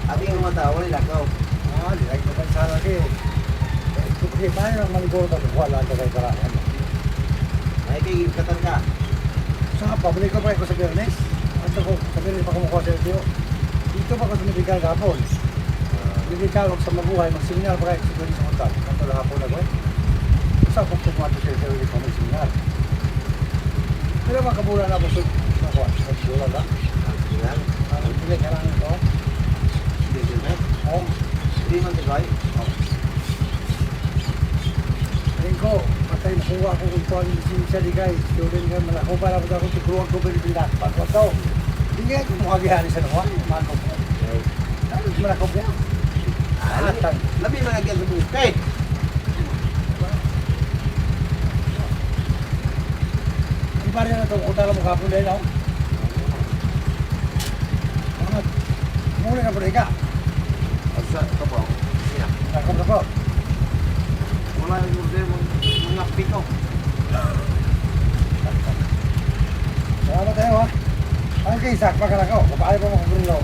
Ating yung mga tao, nila ka. Di like mo kan sana di. Ito kasi paano nang maliguro ka, wala ka kay karangan. Ay, kay Gilkatan ka. Sa pabalik ko pa ako sa Bernes. At ako, sa Bernes pa kumukuha sa LTO. Dito pa ako sa medical kapon. Medical ako sa mabuhay, mag-seminar pa kayo sa Bernes sa Montal. Kanto lang hapon ako eh. Sa ako pumato sa LTO ulit pa mag-seminar. Pero makabulan ako sa kuha. Makabulan lang. Tingnan. Ang pilit ka lang ito. Hindi din na. Oo. Hindi man tigay. Tingin ko, patay makuha ako kung ito ang lisensya di guys. Student ka, malako para po ako tiguan ko pinipindak. Pagkot daw. Hindi nga kung makagihari sa nakuha. Mahal ko po. Ano, malako po yan. Atang. Labi mga nagyan sa bukay. Di pa rin na ito, kung tala mo kapon dahil ako. Mga, muli na po rin ka. Asa ka po. Sina. Nakam na po. Wala yung order mga pikaw. Salamat tayo ha. Ang kaisak pa ka na ko, kapaya pa mo kagrilo.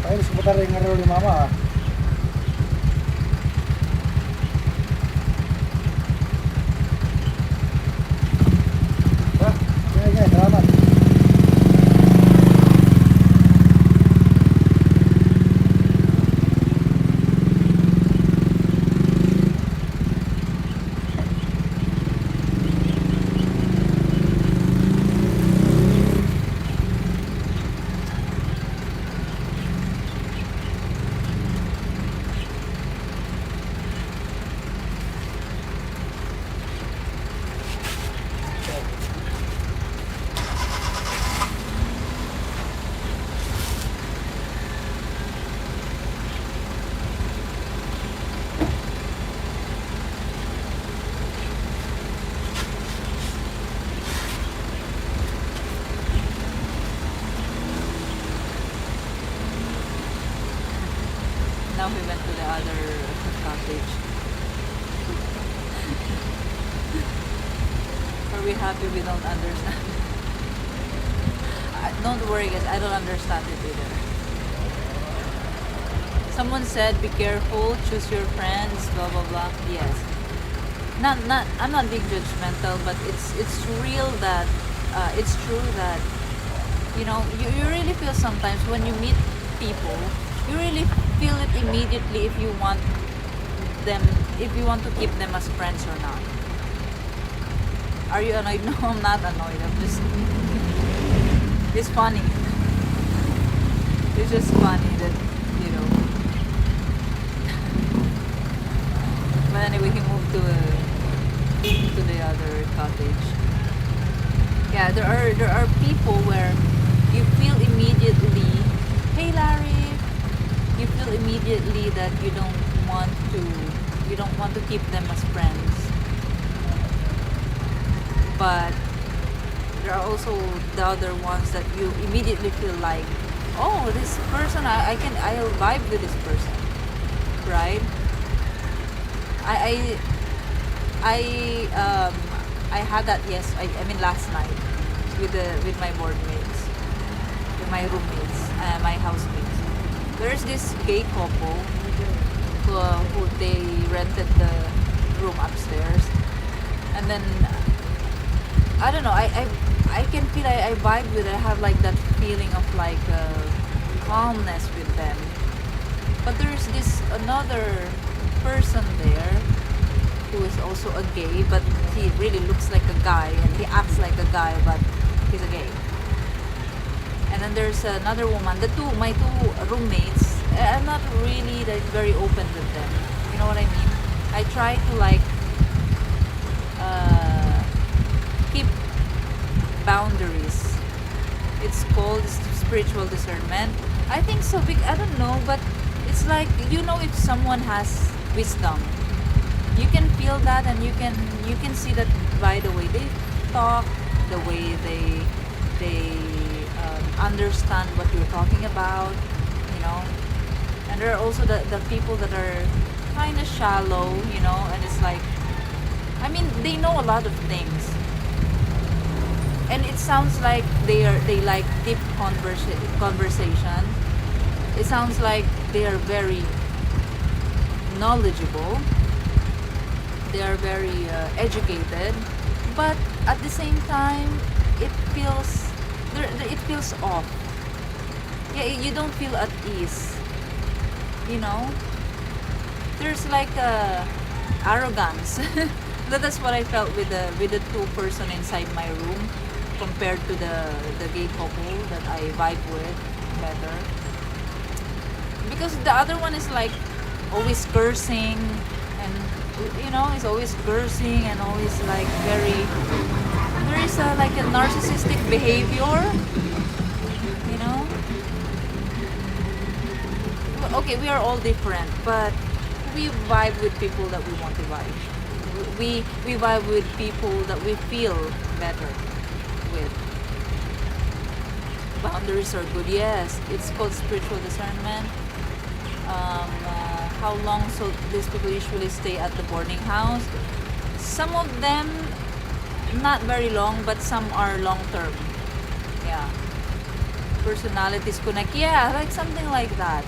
Kaya disputar rin nga ni mama ha. Ha? Sige, salamat. Now we went to the other cottage. Are we happy we don't understand? Don't worry guys, I don't understand it either. Someone said be careful, choose your friends, blah blah blah. Yes. I'm not being judgmental, but it's real that it's true that you really feel sometimes when you meet people, you really feel it immediately if you want to keep them as friends or not. Are you annoyed? No, I'm not annoyed. I'm just, it's funny. It's just funny that, you know. But anyway, he moved to the other cottage. Yeah, there are people where you feel immediately, hey Larry, you feel immediately that you don't want to keep them as friends. But there are also the other ones that you immediately feel like, oh, this person, I'll vibe with this person, right? I I had that, yes, I mean last night with my board mates, with my roommates, my housemates. There's this gay couple who they rented the room upstairs, and then I don't know, I can feel, I vibe with it. I have like that feeling of like calmness with them. But there's this another person there who is also a gay, but he really looks like a guy and he acts like a guy, but he's a gay. And then there's another woman. My two roommates, I'm not really like very open with them. You know what I mean? I try to like keep boundaries. It's called spiritual discernment. I think so. I don't know, but it's like, you know, if someone has wisdom, you can feel that, and you can see that by the way they talk, the way they understand what you're talking about, you know. And there are also the people that are kind of shallow, you know, and it's like, I mean, they know a lot of things, and it sounds like they like deep conversation. It sounds like they are very knowledgeable. They are very educated, but at the same time, it feels off. Yeah, you don't feel at ease. You know, there's like a arrogance. That's what I felt with the two person inside my room, compared to the gay couple that I vibe with better. Because the other one is like always cursing, and you know, is always cursing and always like there is like a narcissistic behavior, you know. Well, okay, we are all different, but we vibe with people that we want to vibe. We vibe with people that we feel better with. Boundaries are good, yes. It's called spiritual discernment. How long so these people usually stay at the boarding house? Some of them not very long, but some are long term. Yeah. Personalities connect. Yeah, like something like that.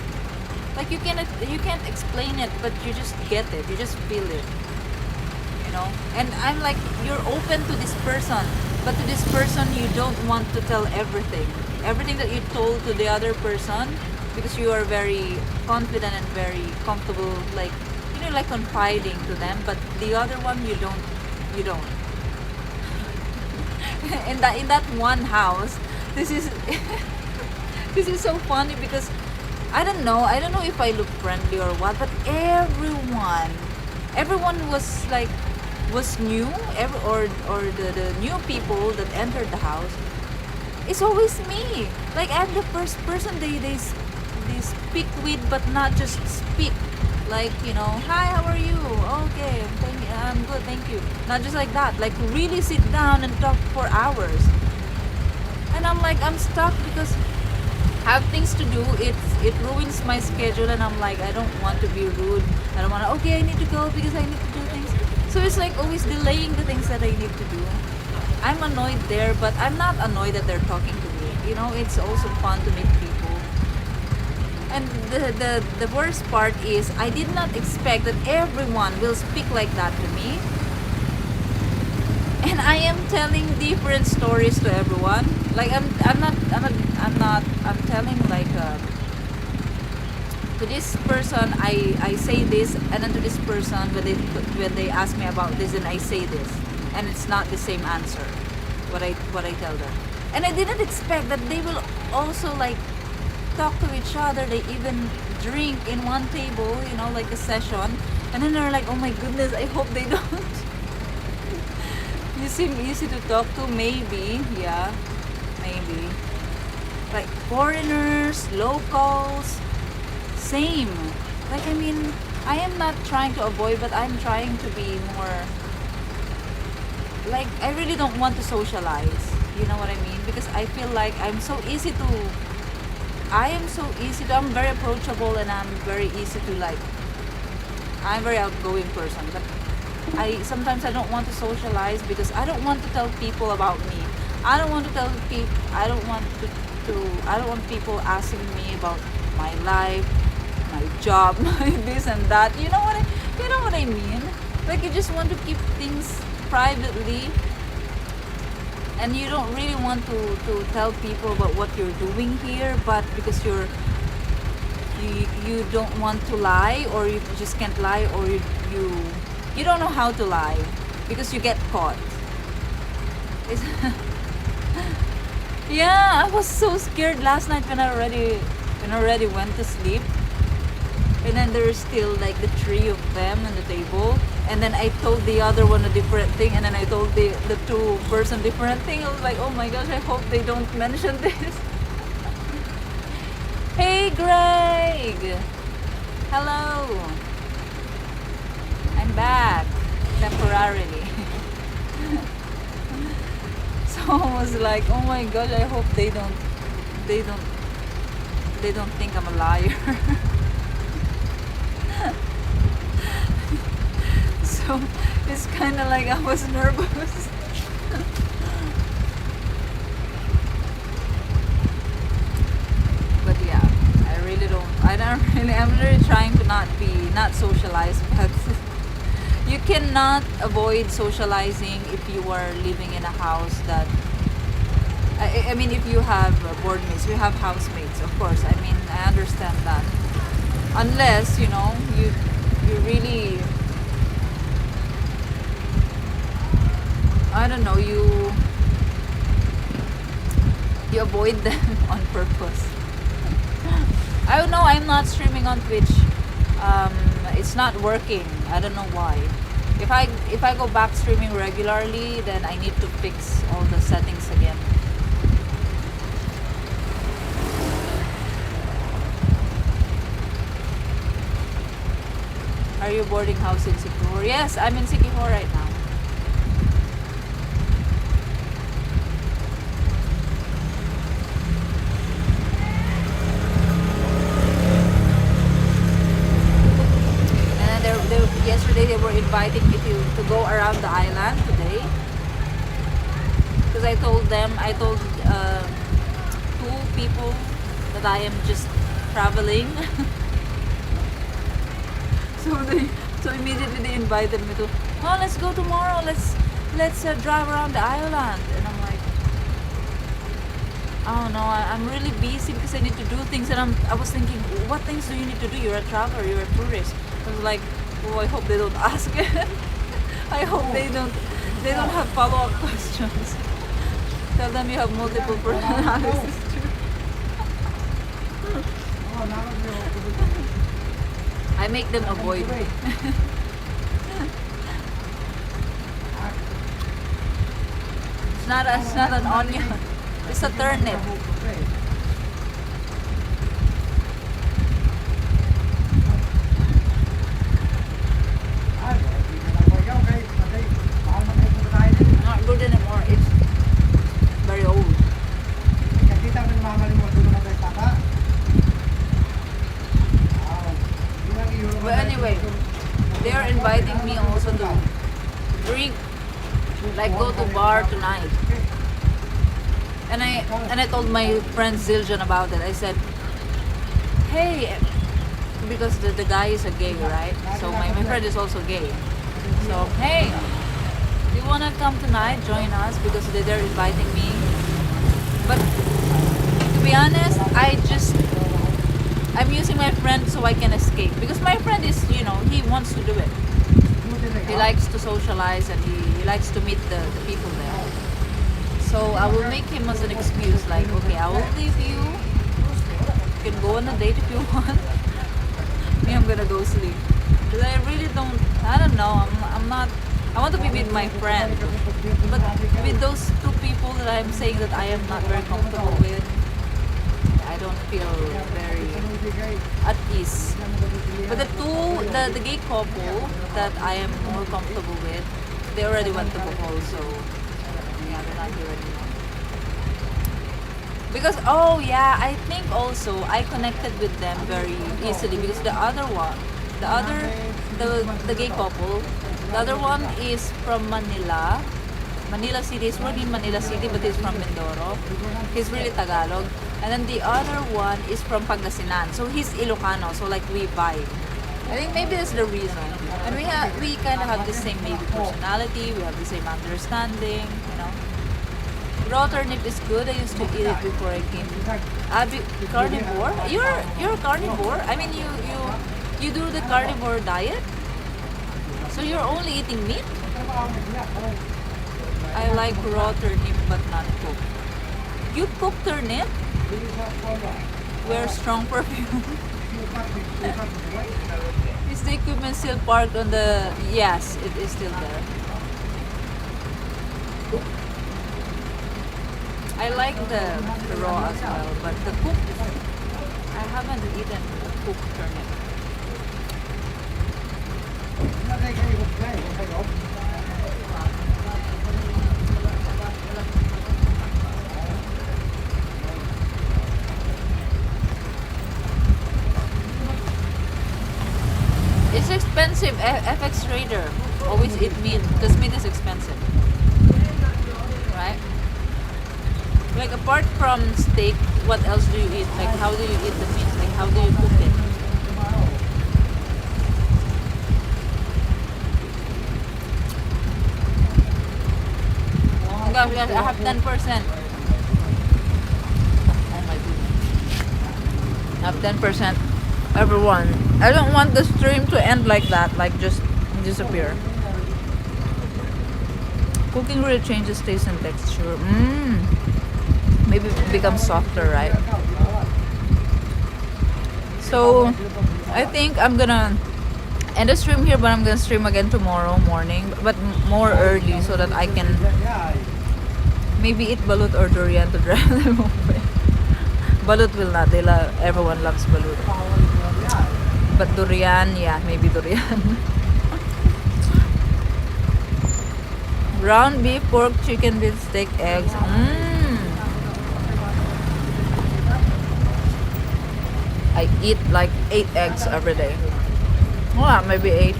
Like you can't explain it, but you just get it. You just feel it. You know? And I'm like, you're open to this person, but to this person you don't want to tell everything. Everything that you told to the other person, because you are very confident and very comfortable, like, you know, like confiding to them, but the other one you don't. in that one house, this is this is so funny, because I don't know if I look friendly or what, but everyone was new, or the new people that entered the house. It's always me. Like, I'm the first person they speak with, but not just speak. Like, you know, hi, how are you? Okay, I'm good, thank you. Not just like that. Like, really sit down and talk for hours. And I'm like, I'm stuck because I have things to do. It ruins my schedule, and I'm like, I don't want to be rude. I don't want to, okay, I need to go because I need to do things. So it's like always delaying the things that I need to do. I'm annoyed there, but I'm not annoyed that they're talking to me. You know, it's also fun to meet people. And the worst part is, I did not expect that everyone will speak like that to me. And I am telling different stories to everyone. Like, I'm telling like to this person I say this, and then to this person when they ask me about this, and I say this. and it's not the same answer what I tell them. And I didn't expect that they will also like talk to each other. They even drink in one table, you know, like a session. And then they're like, oh my goodness, I hope they don't. You seem easy to talk to, maybe, yeah, maybe. Like foreigners, locals, same. Like, I mean, I am not trying to avoid, but I'm trying to be more, like, I really don't want to socialize. You know what I mean? Because I feel like I'm so easy to, I'm very approachable, and I'm very easy to like, I'm a very outgoing person. But sometimes I don't want to socialize because I don't want to tell people about me. I don't want to tell people, I don't want people asking me about my life, my job, my this and that. You know what I mean? Like, you just want to keep things privately, and you don't really want to tell people about what you're doing here, but because you don't want to lie, or you just can't lie, or you don't know how to lie because you get caught. Yeah, I was so scared last night when I already went to sleep. And then there's still like the three of them on the table. And then I told the other one a different thing, and then I told the two person different thing. I was like, oh my gosh, I hope they don't mention this. Hey Greg! Hello! I'm back temporarily. So I was like, oh my gosh, I hope they don't think I'm a liar. So it's kind of like I was nervous. But yeah, I'm really trying to not socialize, but you cannot avoid socializing if you are living in a house that, I mean, if you have board mates, you have housemates, of course. I mean, I understand that. Unless, you know, you really, I don't know, you avoid them on purpose. I don't know, I'm not streaming on Twitch. It's not working. I don't know why. If I go back streaming regularly, then I need to fix all the settings again. Are you boarding house in Sikihor? Yes, I'm in Sikihor right now. Yesterday they were inviting me to go around the island today, because I told two people that I am just traveling. So immediately they invited me to, oh, let's go tomorrow, let's drive around the island. And I'm like, oh no, I'm really busy because I need to do things. And I was thinking, what things do you need to do? You're a traveler, you're a tourist. I was like, oh, I hope they don't ask it. I hope they don't have follow-up questions. Tell them you have multiple personalities. I make them avoid me. It's not an onion. It's a turnip. Not good anymore. It's very old. But anyway, they are inviting me also to drink, like go to bar tonight. And I told my friend Zildjian about it. I said, hey, because the guy is a gay, right? So my friend is also gay. So, hey, do you want to come tonight, join us? Because they're inviting me. But to be honest, I'm using my friend so I can escape. Because my friend is, he wants to do it. He likes to socialize, and he He likes to meet the people there. So I will make him as an excuse, like, okay, I will leave you. You can go on a date if you want. Me, I'm gonna go sleep. Because I really don't, I don't know, I'm not, I want to be with my friend. But with those two people that I'm saying that I am not very comfortable with, I don't feel very at ease. But the gay couple that I am more comfortable with, they already went to Bohol, so yeah, they're not here anymore. Because oh yeah, I think also I connected with them very easily because the gay couple, the other one is from Manila. Manila City. He's working in Manila City, but he's from Mindoro. He's really Tagalog. And then the other one is from Pangasinan. So he's Ilocano. So like we vibe. I think maybe that's the reason. And we kind of have the same maybe personality. We have the same understanding. You know. Raw turnip is good. I used to eat it before I came. Carnivore? You're a carnivore. I mean you do the carnivore diet. So you're only eating meat. I like raw turnip but not cooked. You cook turnip? Wear strong perfume. Is the equipment still parked on the... Yes, it is still there. I like the raw as well, but the cooked... I haven't eaten cooked turnip. It's expensive. FX Trader. Always eat meat because meat is expensive. Right? Like apart from steak, what else do you eat? Like how do you eat the meat? Like how do you cook it? Oh gosh, yes, I have 10%. Oh my goodness. I have 10%. Everyone, I don't want the stream to end like that, like just disappear. Cooking really changes taste and texture. Maybe it becomes softer, right? So I think I'm gonna end the stream here, but I'm gonna stream again tomorrow morning, but more early so that I can maybe eat balut or durian to drive them away. Balut will not. Everyone loves balut. But durian, yeah, maybe durian. Ground beef, pork, chicken, beef, steak, eggs. I eat like 8 eggs every day. Oh, maybe 8.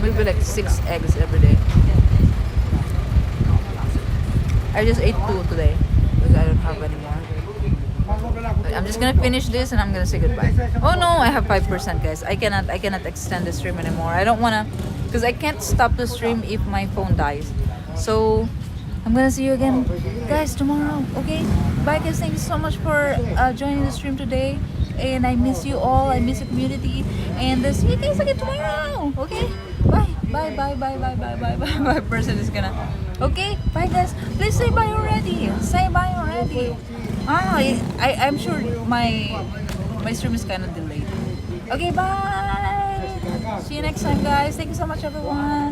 Maybe like 6 eggs every day. I just ate 2 today because I don't have any more. I'm just gonna finish this and I'm gonna say goodbye. Oh no, I have 5%, guys. I cannot extend the stream anymore. I don't wanna, because I can't stop the stream if my phone dies. So I'm gonna see you again, guys, tomorrow. Okay, bye, guys. Thank you so much for joining the stream today. And I miss you all. I miss the community. And see you guys again tomorrow. Okay, bye, bye, bye, bye, bye, bye, bye, bye. My person is gonna. Okay, bye, guys. Please say bye already. Say bye already. I'm sure my stream is kind of delayed. Okay, bye. See you next time, guys. Thank you so much, everyone.